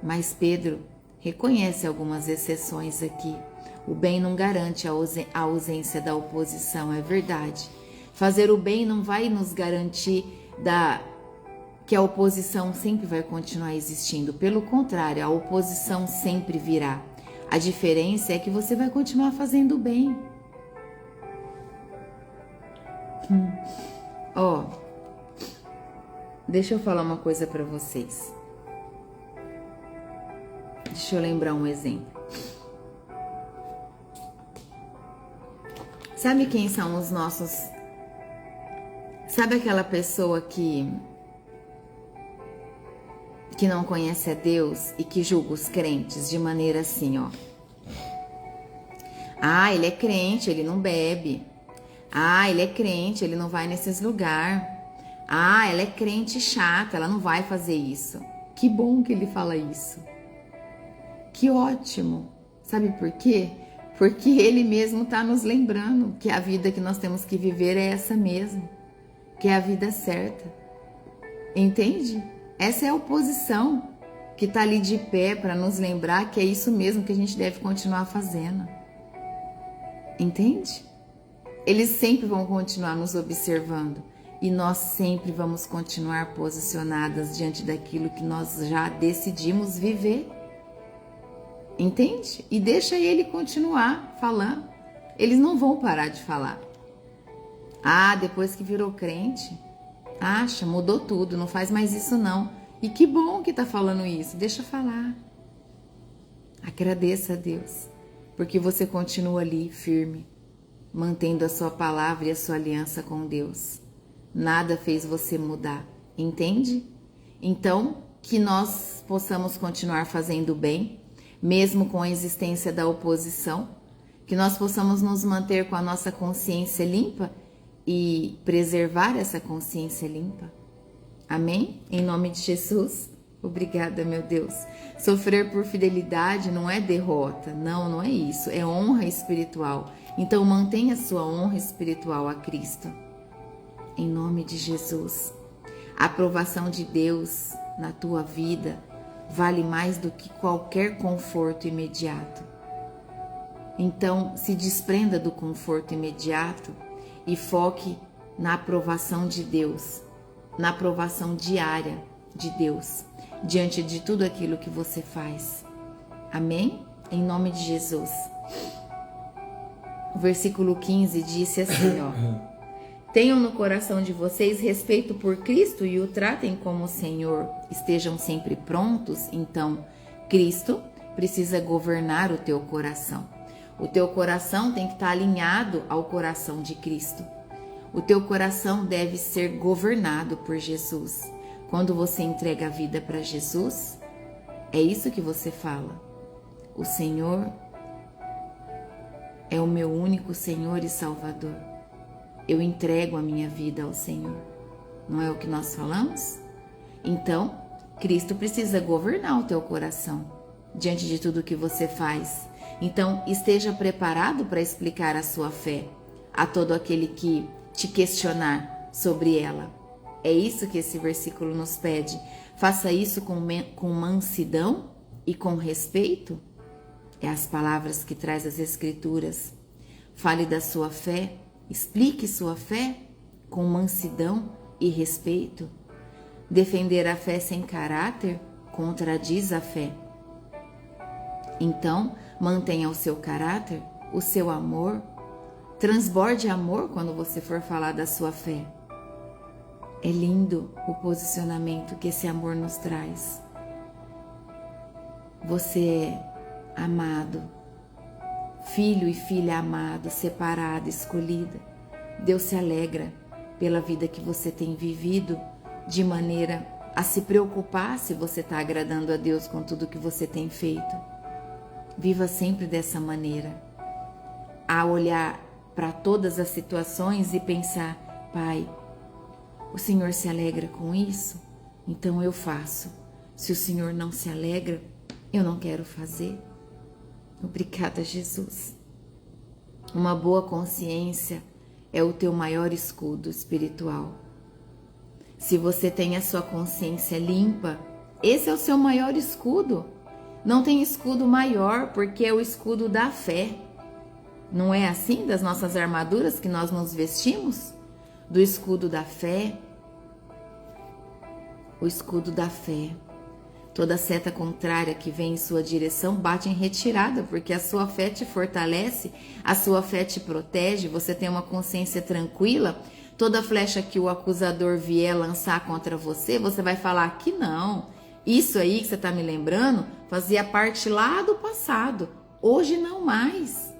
Mas Pedro reconhece algumas exceções aqui. O bem não garante a ausência da oposição, é verdade. Fazer o bem não vai nos garantir que a oposição sempre vai continuar existindo. Pelo contrário, a oposição sempre virá. A diferença é que você vai continuar fazendo o bem. Deixa eu falar uma coisa para vocês. Deixa eu lembrar um exemplo. Sabe quem são os nossos... Sabe aquela pessoa que não conhece a Deus e que julga os crentes de maneira assim, ó. Ah, ele é crente, ele não bebe. Ah, ele é crente, ele não vai nesses lugares. Ah, ela é crente chata, ela não vai fazer isso. Que bom que ele fala isso. Que ótimo. Sabe por quê? Porque ele mesmo está nos lembrando que a vida que nós temos que viver é essa mesmo. Que é a vida certa. Entende? Essa é a oposição que está ali de pé para nos lembrar que é isso mesmo que a gente deve continuar fazendo. Entende? Eles sempre vão continuar nos observando e nós sempre vamos continuar posicionadas diante daquilo que nós já decidimos viver. Entende? E deixa ele continuar falando. Eles não vão parar de falar. Ah, depois que virou crente, acha, mudou tudo, não faz mais isso não. E que bom que tá falando isso, deixa falar. Agradeça a Deus, porque você continua ali firme, mantendo a sua palavra e a sua aliança com Deus. Nada fez você mudar, entende? Então, que nós possamos continuar fazendo bem, mesmo com a existência da oposição, que nós possamos nos manter com a nossa consciência limpa e preservar essa consciência limpa. Amém? Em nome de Jesus. Obrigada, meu Deus. Sofrer por fidelidade não é derrota. Não, não é isso. É honra espiritual. Então mantenha sua honra espiritual a Cristo. Em nome de Jesus. A aprovação de Deus na tua vida vale mais do que qualquer conforto imediato. Então, se desprenda do conforto imediato e foque na aprovação de Deus, na aprovação diária de Deus, diante de tudo aquilo que você faz. Amém? Em nome de Jesus. O versículo 15 disse assim, ó. Tenham no coração de vocês respeito por Cristo e o tratem como Senhor. Estejam sempre prontos. Então, Cristo precisa governar o teu coração. O teu coração tem que estar alinhado ao coração de Cristo. O teu coração deve ser governado por Jesus. Quando você entrega a vida para Jesus, é isso que você fala. O Senhor é o meu único Senhor e Salvador. Eu entrego a minha vida ao Senhor. Não é o que nós falamos? Então, Cristo precisa governar o teu coração diante de tudo que você faz. Então, esteja preparado para explicar a sua fé a todo aquele que te questionar sobre ela. É isso que esse versículo nos pede. Faça isso com mansidão e com respeito. É as palavras que traz as Escrituras. Fale da sua fé. Explique sua fé com mansidão e respeito. Defender a fé sem caráter contradiz a fé. Então, mantenha o seu caráter, o seu amor. Transborde amor quando você for falar da sua fé. É lindo o posicionamento que esse amor nos traz. Você é amado. Filho e filha amado, separada, escolhida. Deus se alegra pela vida que você tem vivido, de maneira a se preocupar se você está agradando a Deus com tudo que você tem feito. Viva sempre dessa maneira, a olhar para todas as situações e pensar: Pai, o Senhor se alegra com isso? Então eu faço. Se o Senhor não se alegra, eu não quero fazer. Obrigada, Jesus. Uma boa consciência é o teu maior escudo espiritual. Se você tem a sua consciência limpa, esse é o seu maior escudo. Não tem escudo maior, porque é o escudo da fé. Não é assim das nossas armaduras que nós nos vestimos? Do escudo da fé. O escudo da fé. Toda seta contrária que vem em sua direção bate em retirada, porque a sua fé te fortalece, a sua fé te protege, você tem uma consciência tranquila. Toda flecha que o acusador vier lançar contra você, você vai falar que não. Isso aí que você está me lembrando fazia parte lá do passado, hoje não mais.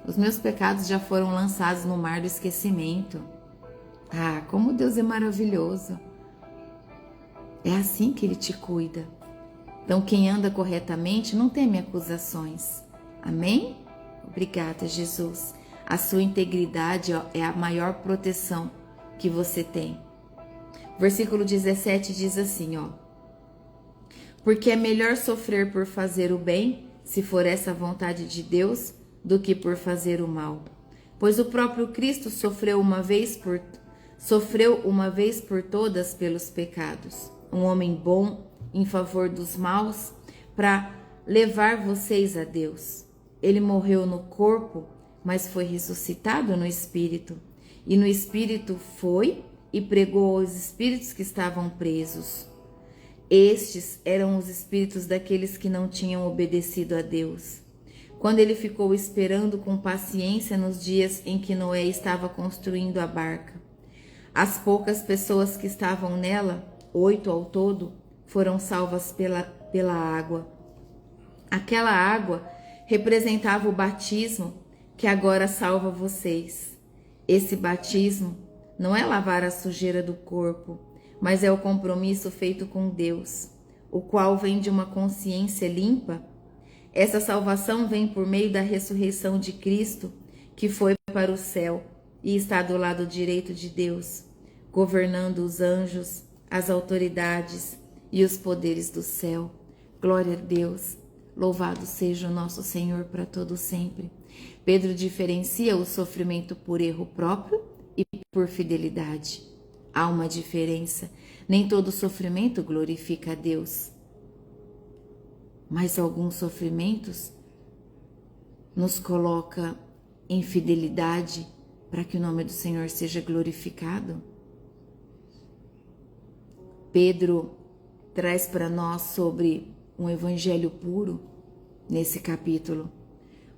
Os meus pecados já foram lançados no mar do esquecimento. Ah, como Deus é maravilhoso. É assim que Ele te cuida. Então, quem anda corretamente não teme acusações. Amém? Obrigada, Jesus. A sua integridade é a maior proteção que você tem. Versículo 17 diz assim, porque é melhor sofrer por fazer o bem, se for essa a vontade de Deus, do que por fazer o mal. Pois o próprio Cristo sofreu uma vez por todas pelos pecados, um homem bom em favor dos maus, para levar vocês a Deus. Ele morreu no corpo, mas foi ressuscitado no espírito, e no espírito foi e pregou aos espíritos que estavam presos. Estes eram os espíritos daqueles que não tinham obedecido a Deus. Quando ele ficou esperando com paciência nos dias em que Noé estava construindo a barca, as poucas pessoas que estavam nela, 8 ao todo, foram salvas pela água. Aquela água representava o batismo que agora salva vocês. Esse batismo não é lavar a sujeira do corpo, mas é o compromisso feito com Deus, o qual vem de uma consciência limpa. Essa salvação vem por meio da ressurreição de Cristo, que foi para o céu e está do lado direito de Deus, governando os anjos, as autoridades e os poderes do céu. Glória a Deus. Louvado seja o nosso Senhor para todo sempre. Pedro diferencia o sofrimento por erro próprio e por fidelidade. Há uma diferença. Nem todo sofrimento glorifica a Deus, mas alguns sofrimentos nos coloca em fidelidade para que o nome do Senhor seja glorificado. Pedro traz para nós sobre um evangelho puro nesse capítulo,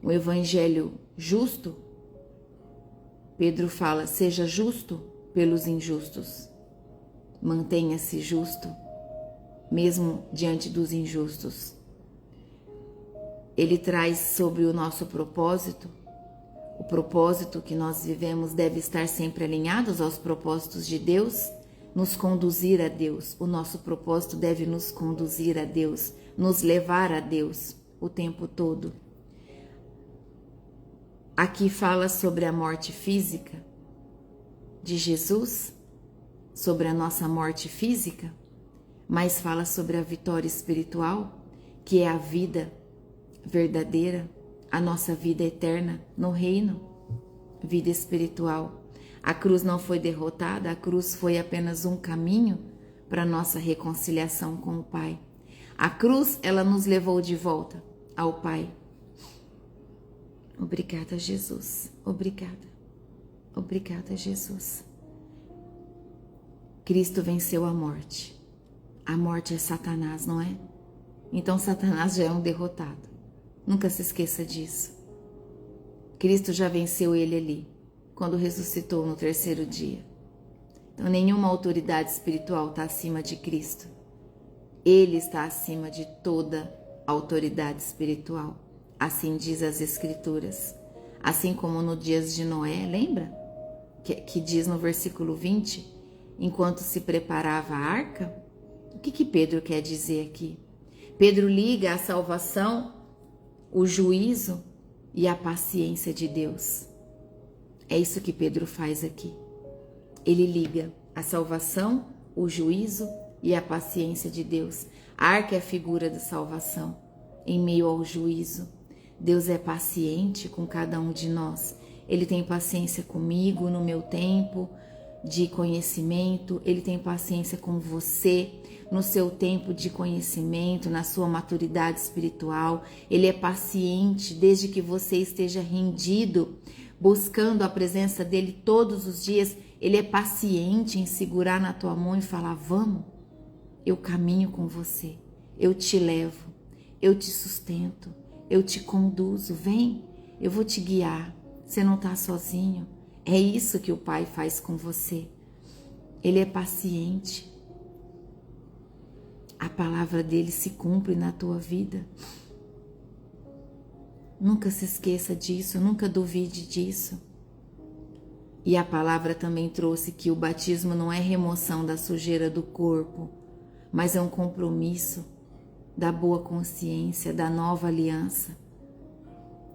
um evangelho justo. Pedro fala: seja justo pelos injustos, mantenha-se justo mesmo diante dos injustos. Ele traz sobre o nosso propósito. O propósito que nós vivemos deve estar sempre alinhados aos propósitos de Deus, nos conduzir a Deus. O nosso propósito deve nos conduzir a Deus, nos levar a Deus o tempo todo. Aqui fala sobre a morte física de Jesus, sobre a nossa morte física, mas fala sobre a vitória espiritual, que é a vida verdadeira, a nossa vida eterna no reino, vida espiritual. A cruz não foi derrotada, a cruz foi apenas um caminho para a nossa reconciliação com o Pai. A cruz, ela nos levou de volta ao Pai. Obrigada, Jesus. Obrigada. Obrigada, Jesus. Cristo venceu a morte. A morte é Satanás, não é? Então Satanás já é um derrotado. Nunca se esqueça disso. Cristo já venceu ele ali, quando ressuscitou no 3º dia. Então nenhuma autoridade espiritual está acima de Cristo. Ele está acima de toda autoridade espiritual. Assim diz as Escrituras. Assim como no dias de Noé, lembra? que diz no versículo 20, enquanto se preparava a arca? O que Pedro quer dizer aqui? Pedro liga a salvação, o juízo e a paciência de Deus. É isso que Pedro faz aqui. Ele liga a salvação, o juízo e a paciência de Deus. A arca é a figura da salvação em meio ao juízo. Deus é paciente com cada um de nós. Ele tem paciência comigo no meu tempo de conhecimento. Ele tem paciência com você no seu tempo de conhecimento, na sua maturidade espiritual. Ele é paciente desde que você esteja rendido, buscando a presença dele todos os dias. Ele é paciente em segurar na tua mão e falar: vamos, eu caminho com você, eu te levo, eu te sustento, eu te conduzo, vem, eu vou te guiar, você não está sozinho. É isso que o Pai faz com você. Ele é paciente. A palavra dele se cumpre na tua vida. Nunca se esqueça disso, nunca duvide disso. E a palavra também trouxe que o batismo não é remoção da sujeira do corpo, mas é um compromisso da boa consciência, da nova aliança.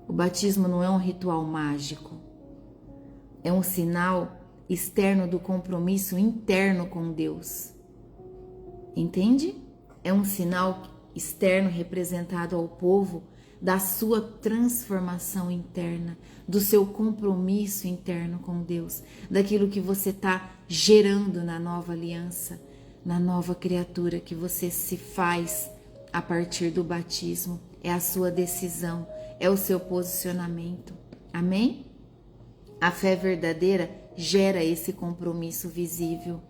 O batismo não é um ritual mágico, é um sinal externo do compromisso interno com Deus. Entende? É um sinal externo representado ao povo da sua transformação interna, do seu compromisso interno com Deus, daquilo que você está gerando na nova aliança, na nova criatura que você se faz a partir do batismo. É a sua decisão, é o seu posicionamento. Amém? A fé verdadeira gera esse compromisso visível,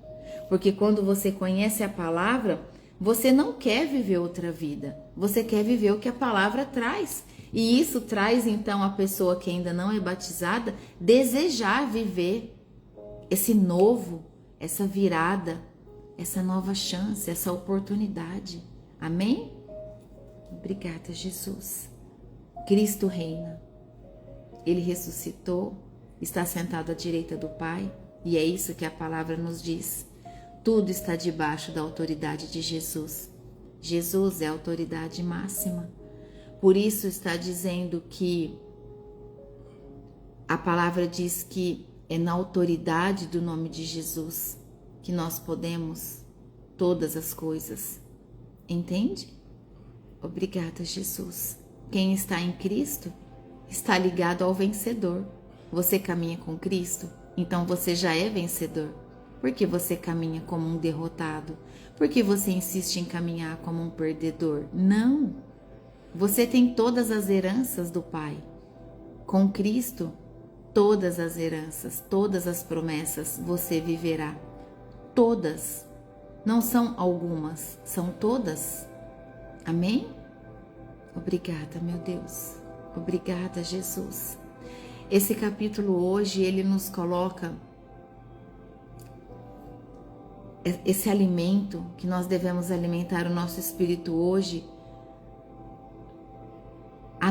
porque quando você conhece a palavra, você não quer viver outra vida, você quer viver o que a palavra traz. E isso traz então a pessoa que ainda não é batizada desejar viver esse novo, essa virada, essa nova chance, essa oportunidade. Amém? Obrigada, Jesus. Cristo reina. Ele ressuscitou, está sentado à direita do Pai, e é isso que a palavra nos diz. Tudo está debaixo da autoridade de Jesus. Jesus é a autoridade máxima. Por isso está dizendo que a palavra diz que é na autoridade do nome de Jesus que nós podemos todas as coisas. Entende? Obrigada, Jesus. Quem está em Cristo está ligado ao vencedor. Você caminha com Cristo, então você já é vencedor. Por que você caminha como um derrotado? Por que você insiste em caminhar como um perdedor? Não! Você tem todas as heranças do Pai. Com Cristo, todas as heranças, todas as promessas você viverá. Todas. Não são algumas, são todas. Amém? Obrigada, meu Deus. Obrigada, Jesus. Esse capítulo hoje, ele nos coloca esse alimento que nós devemos alimentar o nosso espírito hoje, a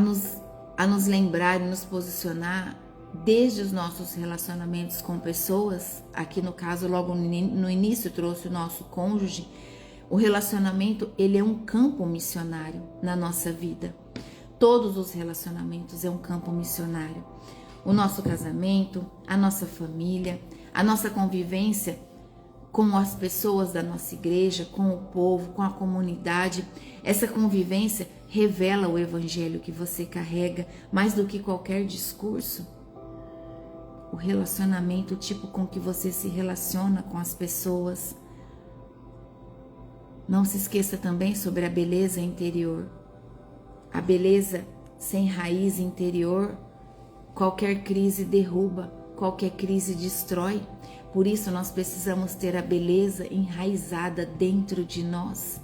nos lembrar e nos posicionar desde os nossos relacionamentos com pessoas. Aqui no caso, logo no início trouxe o nosso cônjuge. O relacionamento, ele é um campo missionário na nossa vida. Todos os relacionamentos é um campo missionário. O nosso casamento, a nossa família, a nossa convivência com as pessoas da nossa igreja, com o povo, com a comunidade. Essa convivência revela o evangelho que você carrega mais do que qualquer discurso. O relacionamento, o tipo com que você se relaciona com as pessoas. Não se esqueça também sobre a beleza interior. A beleza sem raiz interior, qualquer crise derruba, qualquer crise destrói. Por isso nós precisamos ter a beleza enraizada dentro de nós.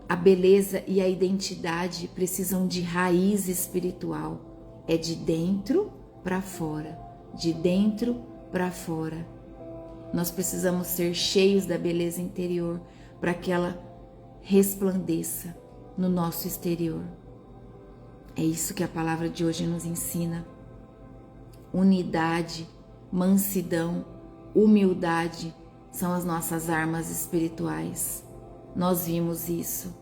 A beleza e a identidade precisam de raiz espiritual. É de dentro para fora, de dentro para fora. Nós precisamos ser cheios da beleza interior para que ela resplandeça no nosso exterior. É isso que a palavra de hoje nos ensina. Unidade mansidão, humildade são as nossas armas espirituais. Nós vimos isso.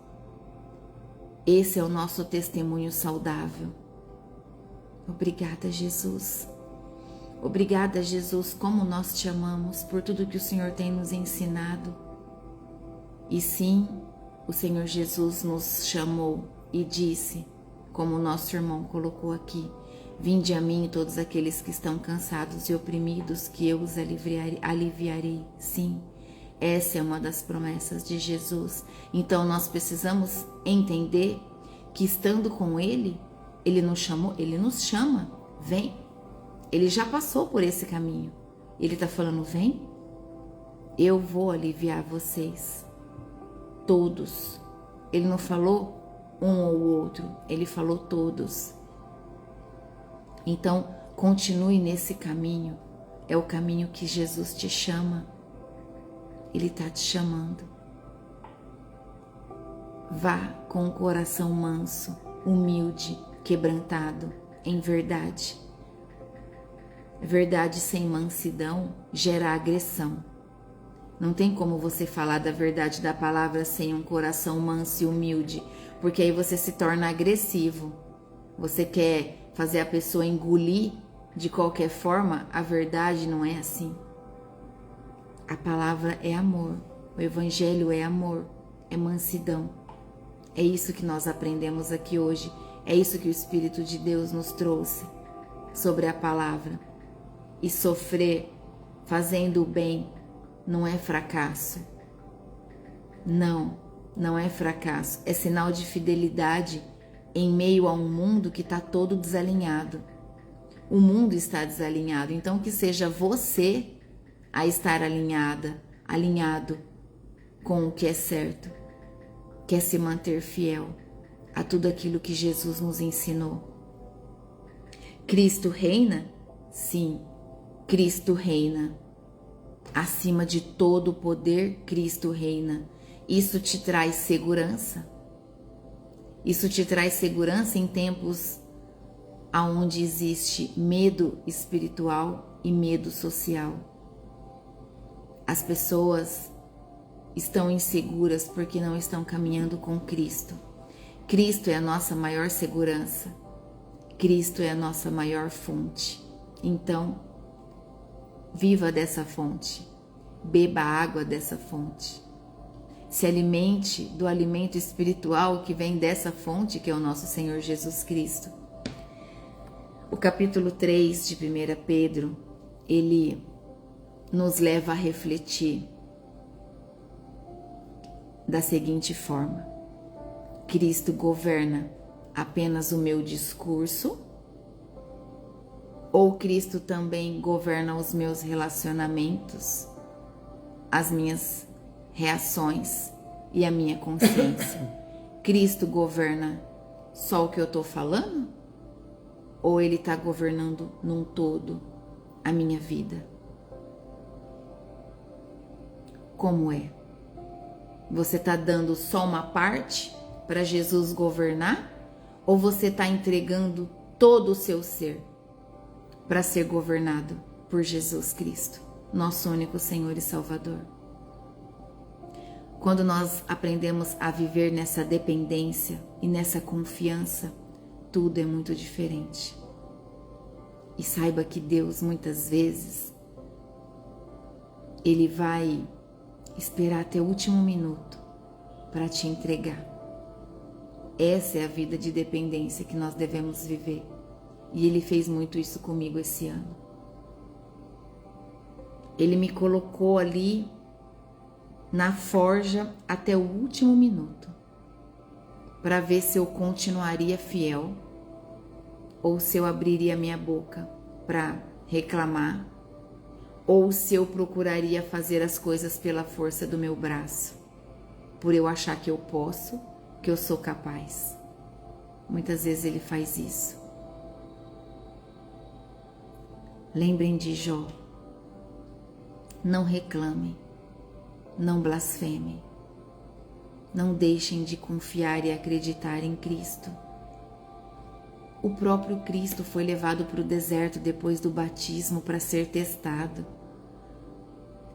Esse é o nosso testemunho saudável. Obrigada, Jesus. Obrigada, Jesus, como nós te amamos por tudo que o Senhor tem nos ensinado. E sim, o Senhor Jesus nos chamou e disse, como o nosso irmão colocou aqui, vinde a mim todos aqueles que estão cansados e oprimidos, que eu os aliviarei. Sim, essa é uma das promessas de Jesus. Então nós precisamos entender que estando com Ele, Ele nos chamou, Ele nos chama, vem. Ele já passou por esse caminho. Ele está falando, vem, eu vou aliviar vocês, todos. Ele não falou um ou outro, Ele falou todos. Então, continue nesse caminho. É o caminho que Jesus te chama. Ele está te chamando. Vá com o coração manso, humilde, quebrantado, em verdade. Verdade sem mansidão gera agressão. Não tem como você falar da verdade da palavra sem um coração manso e humilde, porque aí você se torna agressivo. Você quer fazer a pessoa engolir de qualquer forma. A verdade não é assim. A palavra é amor, o evangelho é amor, é mansidão. É isso que nós aprendemos aqui hoje, é isso que o Espírito de Deus nos trouxe sobre a palavra. E sofrer fazendo o bem não é fracasso. Não, não é fracasso, é sinal de fidelidade em meio a um mundo que está todo desalinhado. O mundo está desalinhado, então que seja você a estar alinhado com o que é certo, que é se manter fiel a tudo aquilo que Jesus nos ensinou. Cristo reina? Sim, Cristo reina. Acima de todo o poder, Cristo reina. Isso te traz segurança? Isso te traz segurança em tempos onde existe medo espiritual e medo social. As pessoas estão inseguras porque não estão caminhando com Cristo. Cristo é a nossa maior segurança. Cristo é a nossa maior fonte. Então, viva dessa fonte. Beba a água dessa fonte. Se alimente do alimento espiritual que vem dessa fonte, que é o nosso Senhor Jesus Cristo. O capítulo 3 de 1 Pedro, ele nos leva a refletir da seguinte forma: Cristo governa apenas o meu discurso? Ou Cristo também governa os meus relacionamentos, as minhas reações e a minha consciência? Cristo governa só o que eu estou falando? Ou Ele está governando num todo a minha vida? Como é? Você está dando só uma parte para Jesus governar? Ou você está entregando todo o seu ser para ser governado por Jesus Cristo, nosso único Senhor e Salvador? Quando nós aprendemos a viver nessa dependência e nessa confiança, tudo é muito diferente. E saiba que Deus, muitas vezes, Ele vai esperar até o último minuto para te entregar. Essa é a vida de dependência que nós devemos viver. E Ele fez muito isso comigo esse ano. Ele me colocou ali na forja até o último minuto, para ver se eu continuaria fiel ou se eu abriria minha boca para reclamar, ou se eu procuraria fazer as coisas pela força do meu braço, por eu achar que eu posso, que eu sou capaz. Muitas vezes Ele faz isso. Lembrem de Jó. Não reclamem, não blasfemem, não deixem de confiar e acreditar em Cristo. O próprio Cristo foi levado para o deserto depois do batismo para ser testado.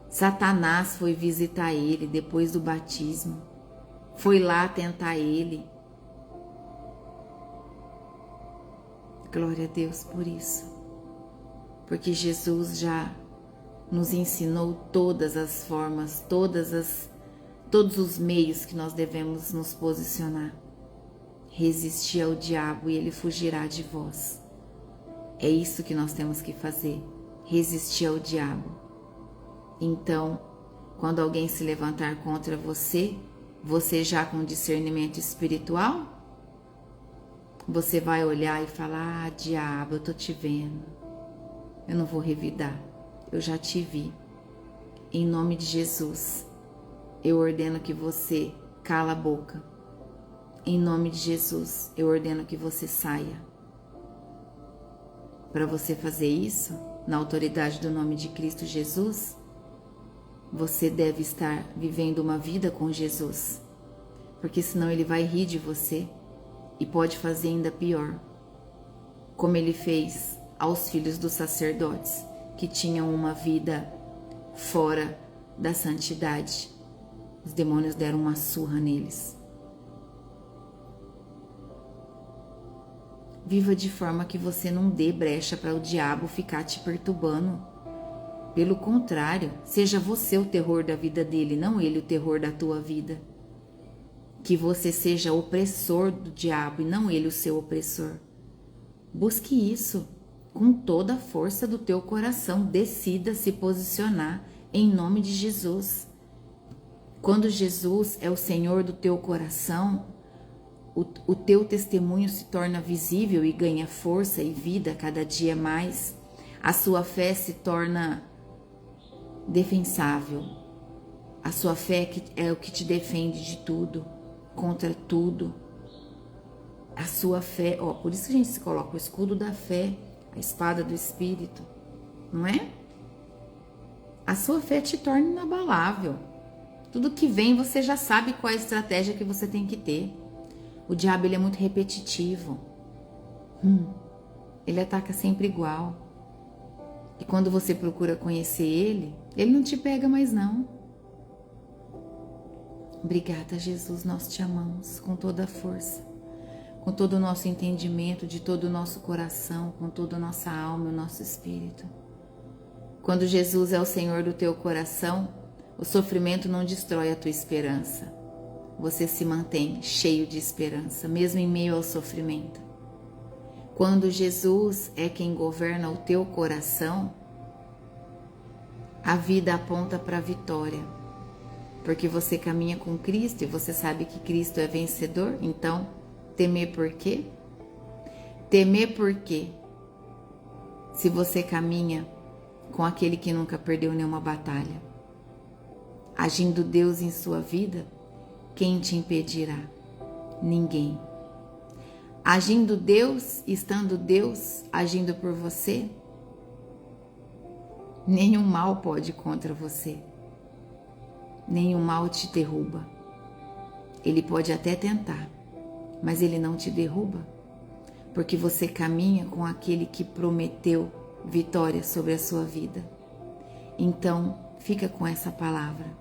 Satanás foi visitar ele depois do batismo. Foi lá tentar ele. Glória a Deus por isso. Porque Jesus já nos ensinou todas as formas, todos os meios que nós devemos nos posicionar. Resistir ao diabo e ele fugirá de vós. É isso que nós temos que fazer, resistir ao diabo. Então, quando alguém se levantar contra você, você já com discernimento espiritual, você vai olhar e falar: ah, diabo, eu tô te vendo. Eu não vou revidar, eu já te vi. Em nome de Jesus, eu ordeno que você cala a boca. Em nome de Jesus, eu ordeno que você saia. Para você fazer isso, na autoridade do nome de Cristo Jesus, você deve estar vivendo uma vida com Jesus, porque senão ele vai rir de você e pode fazer ainda pior, como ele fez aos filhos dos sacerdotes que tinham uma vida fora da santidade. Os demônios deram uma surra neles. Viva de forma que você não dê brecha para o diabo ficar te perturbando. Pelo contrário, seja você o terror da vida dele, não ele o terror da tua vida. Que você seja opressor do diabo e não ele o seu opressor. Busque isso com toda a força do teu coração. Decida se posicionar em nome de Jesus. Quando Jesus é o Senhor do teu coração, o teu testemunho se torna visível e ganha força e vida cada dia mais. A sua fé se torna defensável. A sua fé é o que te defende de tudo, contra tudo. A sua fé, por isso que a gente se coloca o escudo da fé, a espada do Espírito, não é? A sua fé te torna inabalável. Tudo que vem você já sabe qual é a estratégia que você tem que ter. O diabo ele é muito repetitivo. Ele ataca sempre igual. E quando você procura conhecer ele, ele não te pega mais não. Obrigada, Jesus, nós te amamos com toda a força, com todo o nosso entendimento, de todo o nosso coração, com toda a nossa alma e o nosso espírito. Quando Jesus é o Senhor do teu coração, o sofrimento não destrói a tua esperança. Você se mantém cheio de esperança, mesmo em meio ao sofrimento. Quando Jesus é quem governa o teu coração, a vida aponta para a vitória. Porque você caminha com Cristo e você sabe que Cristo é vencedor, então temer por quê? Temer por quê? Se você caminha com aquele que nunca perdeu nenhuma batalha. Agindo Deus em sua vida, quem te impedirá? Ninguém. Agindo Deus, estando Deus agindo por você, nenhum mal pode contra você. Nenhum mal te derruba. Ele pode até tentar, mas ele não te derruba, porque você caminha com aquele que prometeu vitória sobre a sua vida. Então, fica com essa palavra.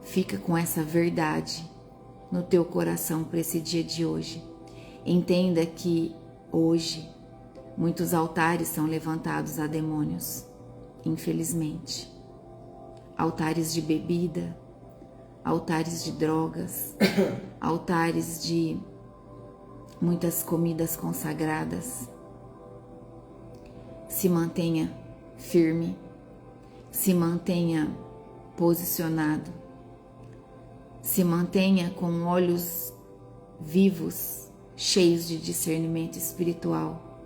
Fica com essa verdade no teu coração para esse dia de hoje. Entenda que hoje muitos altares são levantados a demônios, infelizmente. Altares de bebida, altares de drogas, altares de muitas comidas consagradas. Se mantenha firme, se mantenha posicionado. Se mantenha com olhos vivos, cheios de discernimento espiritual,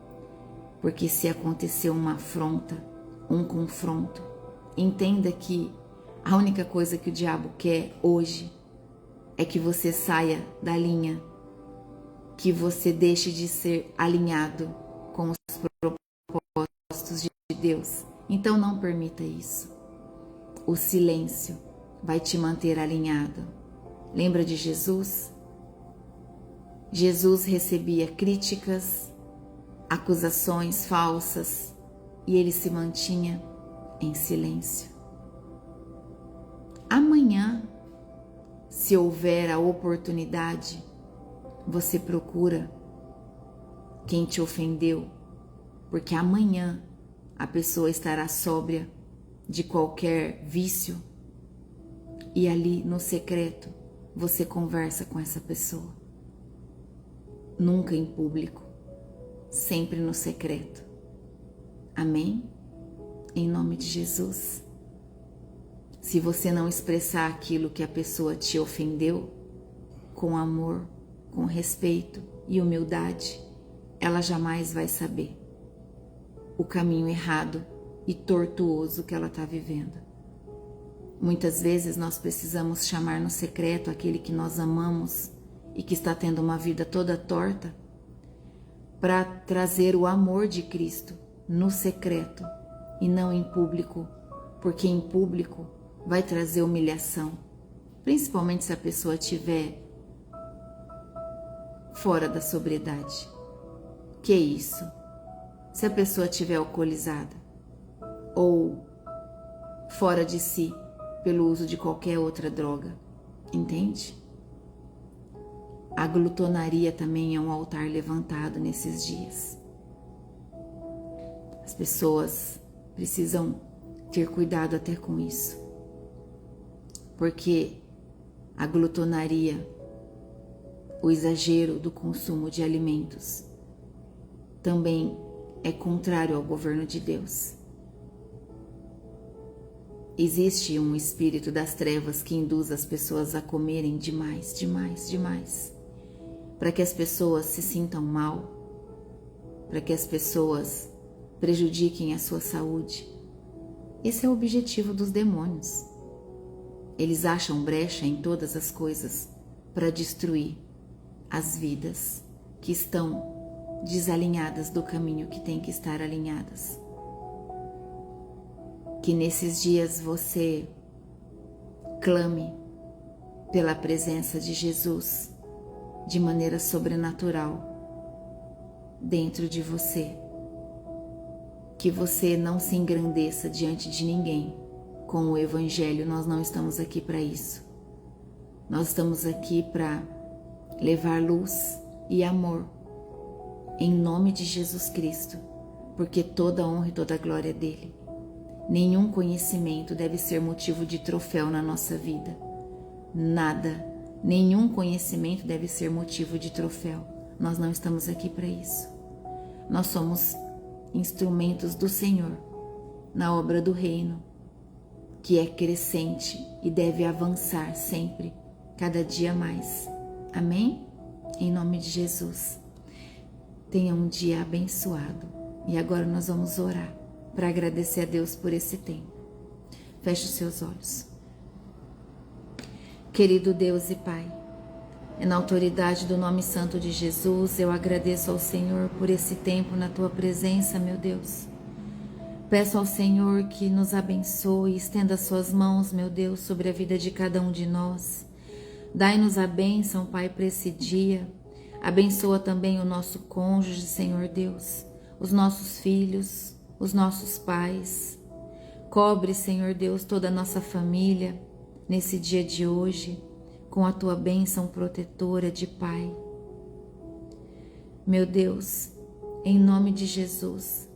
porque se acontecer uma afronta, um confronto, entenda que a única coisa que o diabo quer hoje é que você saia da linha, que você deixe de ser alinhado com os propósitos de Deus. Então não permita isso. O silêncio vai te manter alinhado. Lembra de Jesus? Jesus recebia críticas, acusações falsas e ele se mantinha em silêncio. Amanhã, se houver a oportunidade, você procura quem te ofendeu, porque amanhã a pessoa estará sóbria de qualquer vício e ali no secreto você conversa com essa pessoa. Nunca em público, sempre no secreto. Amém? Em nome de Jesus. Se você não expressar aquilo que a pessoa te ofendeu, com amor, com respeito e humildade, ela jamais vai saber o caminho errado e tortuoso que ela está vivendo. Muitas vezes nós precisamos chamar no secreto aquele que nós amamos e que está tendo uma vida toda torta, para trazer o amor de Cristo no secreto e não em público, porque em público vai trazer humilhação, principalmente se a pessoa estiver fora da sobriedade. Que isso? Se a pessoa estiver alcoolizada ou fora de si pelo uso de qualquer outra droga, entende? A glutonaria também é um altar levantado nesses dias. As pessoas precisam ter cuidado até com isso, porque a glutonaria, o exagero do consumo de alimentos, também é contrário ao governo de Deus. Existe um espírito das trevas que induz as pessoas a comerem demais, para que as pessoas se sintam mal, para que as pessoas prejudiquem a sua saúde. Esse é o objetivo dos demônios. Eles acham brecha em todas as coisas para destruir as vidas que estão desalinhadas do caminho que tem que estar alinhadas. Que nesses dias você clame pela presença de Jesus de maneira sobrenatural dentro de você. Que você não se engrandeça diante de ninguém com o Evangelho. Nós não estamos aqui para isso. Nós estamos aqui para levar luz e amor em nome de Jesus Cristo, porque toda honra e toda glória é dele. Nenhum conhecimento deve ser motivo de troféu na nossa vida. Nada, nenhum conhecimento deve ser motivo de troféu. Nós não estamos aqui para isso. Nós somos instrumentos do Senhor na obra do reino, que é crescente e deve avançar sempre, cada dia mais. Amém? Em nome de Jesus. Tenha um dia abençoado. E agora nós vamos orar para agradecer a Deus por esse tempo. Feche os seus olhos. Querido Deus e Pai, na autoridade do nome santo de Jesus, eu agradeço ao Senhor por esse tempo na Tua presença, meu Deus. Peço ao Senhor que nos abençoe e estenda Suas mãos, meu Deus, sobre a vida de cada um de nós. Dai-nos a bênção, Pai, para esse dia. Abençoa também o nosso cônjuge, Senhor Deus, os nossos filhos, os nossos pais. Cobre, Senhor Deus, toda a nossa família nesse dia de hoje com a Tua bênção protetora de Pai. Meu Deus, em nome de Jesus,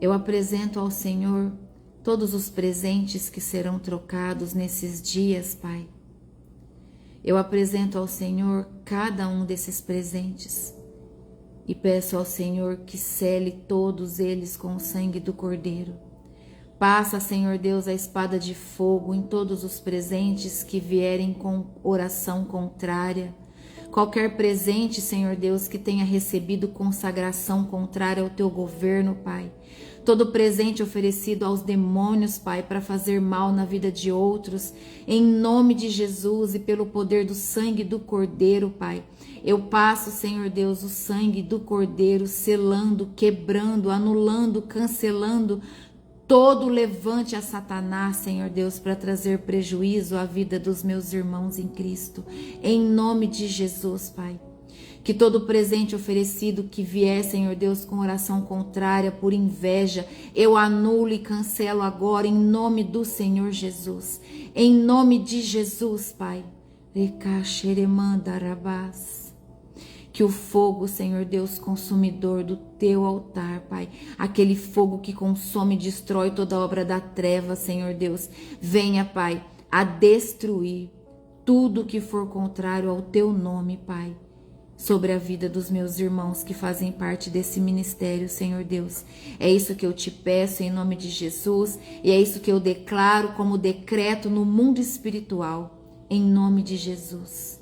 eu apresento ao Senhor todos os presentes que serão trocados nesses dias, Pai. Eu apresento ao Senhor cada um desses presentes e peço ao Senhor que sele todos eles com o sangue do Cordeiro. Passa, Senhor Deus, a espada de fogo em todos os presentes que vierem com oração contrária. Qualquer presente, Senhor Deus, que tenha recebido consagração contrária ao Teu governo, Pai. Todo presente oferecido aos demônios, Pai, para fazer mal na vida de outros, em nome de Jesus e pelo poder do sangue do Cordeiro, Pai. Eu passo, Senhor Deus, o sangue do Cordeiro, selando, quebrando, anulando, cancelando todo levante a Satanás, Senhor Deus, para trazer prejuízo à vida dos meus irmãos em Cristo. Em nome de Jesus, Pai. Que todo presente oferecido que vier, Senhor Deus, com oração contrária, por inveja, eu anulo e cancelo agora, em nome do Senhor Jesus. Em nome de Jesus, Pai. Que o fogo, Senhor Deus, consumidor do teu altar, Pai, aquele fogo que consome e destrói toda obra da treva, Senhor Deus, venha, Pai, a destruir tudo que for contrário ao teu nome, Pai, sobre a vida dos meus irmãos que fazem parte desse ministério, Senhor Deus. É isso que eu te peço em nome de Jesus, e é isso que eu declaro como decreto no mundo espiritual, em nome de Jesus.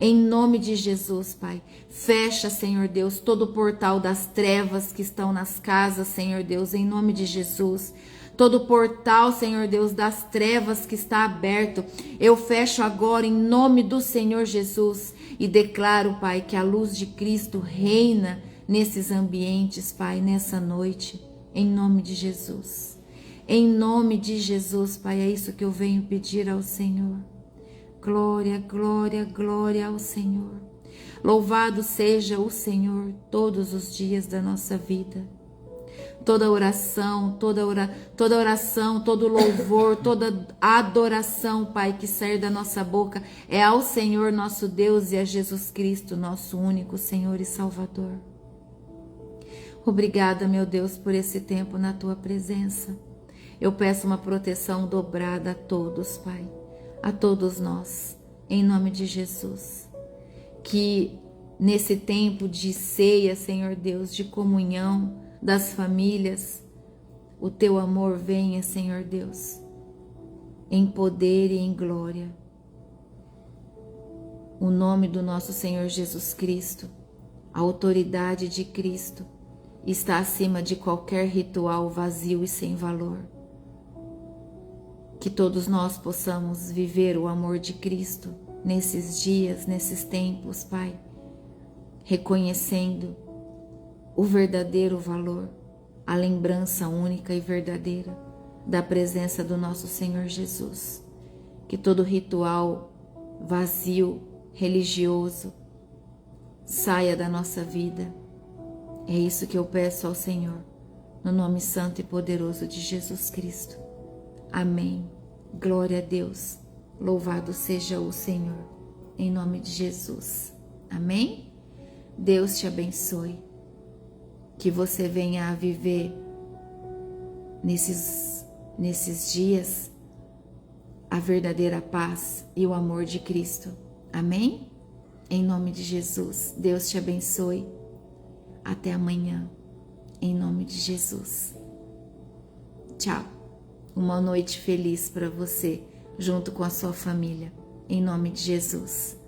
Em nome de Jesus, Pai, fecha, Senhor Deus, todo o portal das trevas que estão nas casas, Senhor Deus, em nome de Jesus. Todo o portal, Senhor Deus, das trevas que está aberto, eu fecho agora em nome do Senhor Jesus e declaro, Pai, que a luz de Cristo reina nesses ambientes, Pai, nessa noite, em nome de Jesus. Em nome de Jesus, Pai, é isso que eu venho pedir ao Senhor. Glória, glória, glória ao Senhor. Louvado seja o Senhor todos os dias da nossa vida. Toda oração, todo louvor, toda adoração, Pai, que sair da nossa boca é ao Senhor nosso Deus e a Jesus Cristo, nosso único Senhor e Salvador. Obrigada, meu Deus, por esse tempo na Tua presença. Eu peço uma proteção dobrada a todos, Pai, a todos nós, em nome de Jesus. Que nesse tempo de ceia, Senhor Deus, de comunhão das famílias, o Teu amor venha, Senhor Deus, em poder e em glória. O nome do nosso Senhor Jesus Cristo, a autoridade de Cristo, está acima de qualquer ritual vazio e sem valor. Que todos nós possamos viver o amor de Cristo nesses dias, nesses tempos, Pai, reconhecendo o verdadeiro valor, a lembrança única e verdadeira da presença do nosso Senhor Jesus. Que todo ritual vazio, religioso, saia da nossa vida. É isso que eu peço ao Senhor, no nome santo e poderoso de Jesus Cristo. Amém. Glória a Deus. Louvado seja o Senhor. Em nome de Jesus. Amém? Deus te abençoe. Que você venha a viver nesses dias a verdadeira paz e o amor de Cristo. Amém? Em nome de Jesus. Deus te abençoe. Até amanhã. Em nome de Jesus. Tchau. Uma noite feliz para você, junto com a sua família, em nome de Jesus.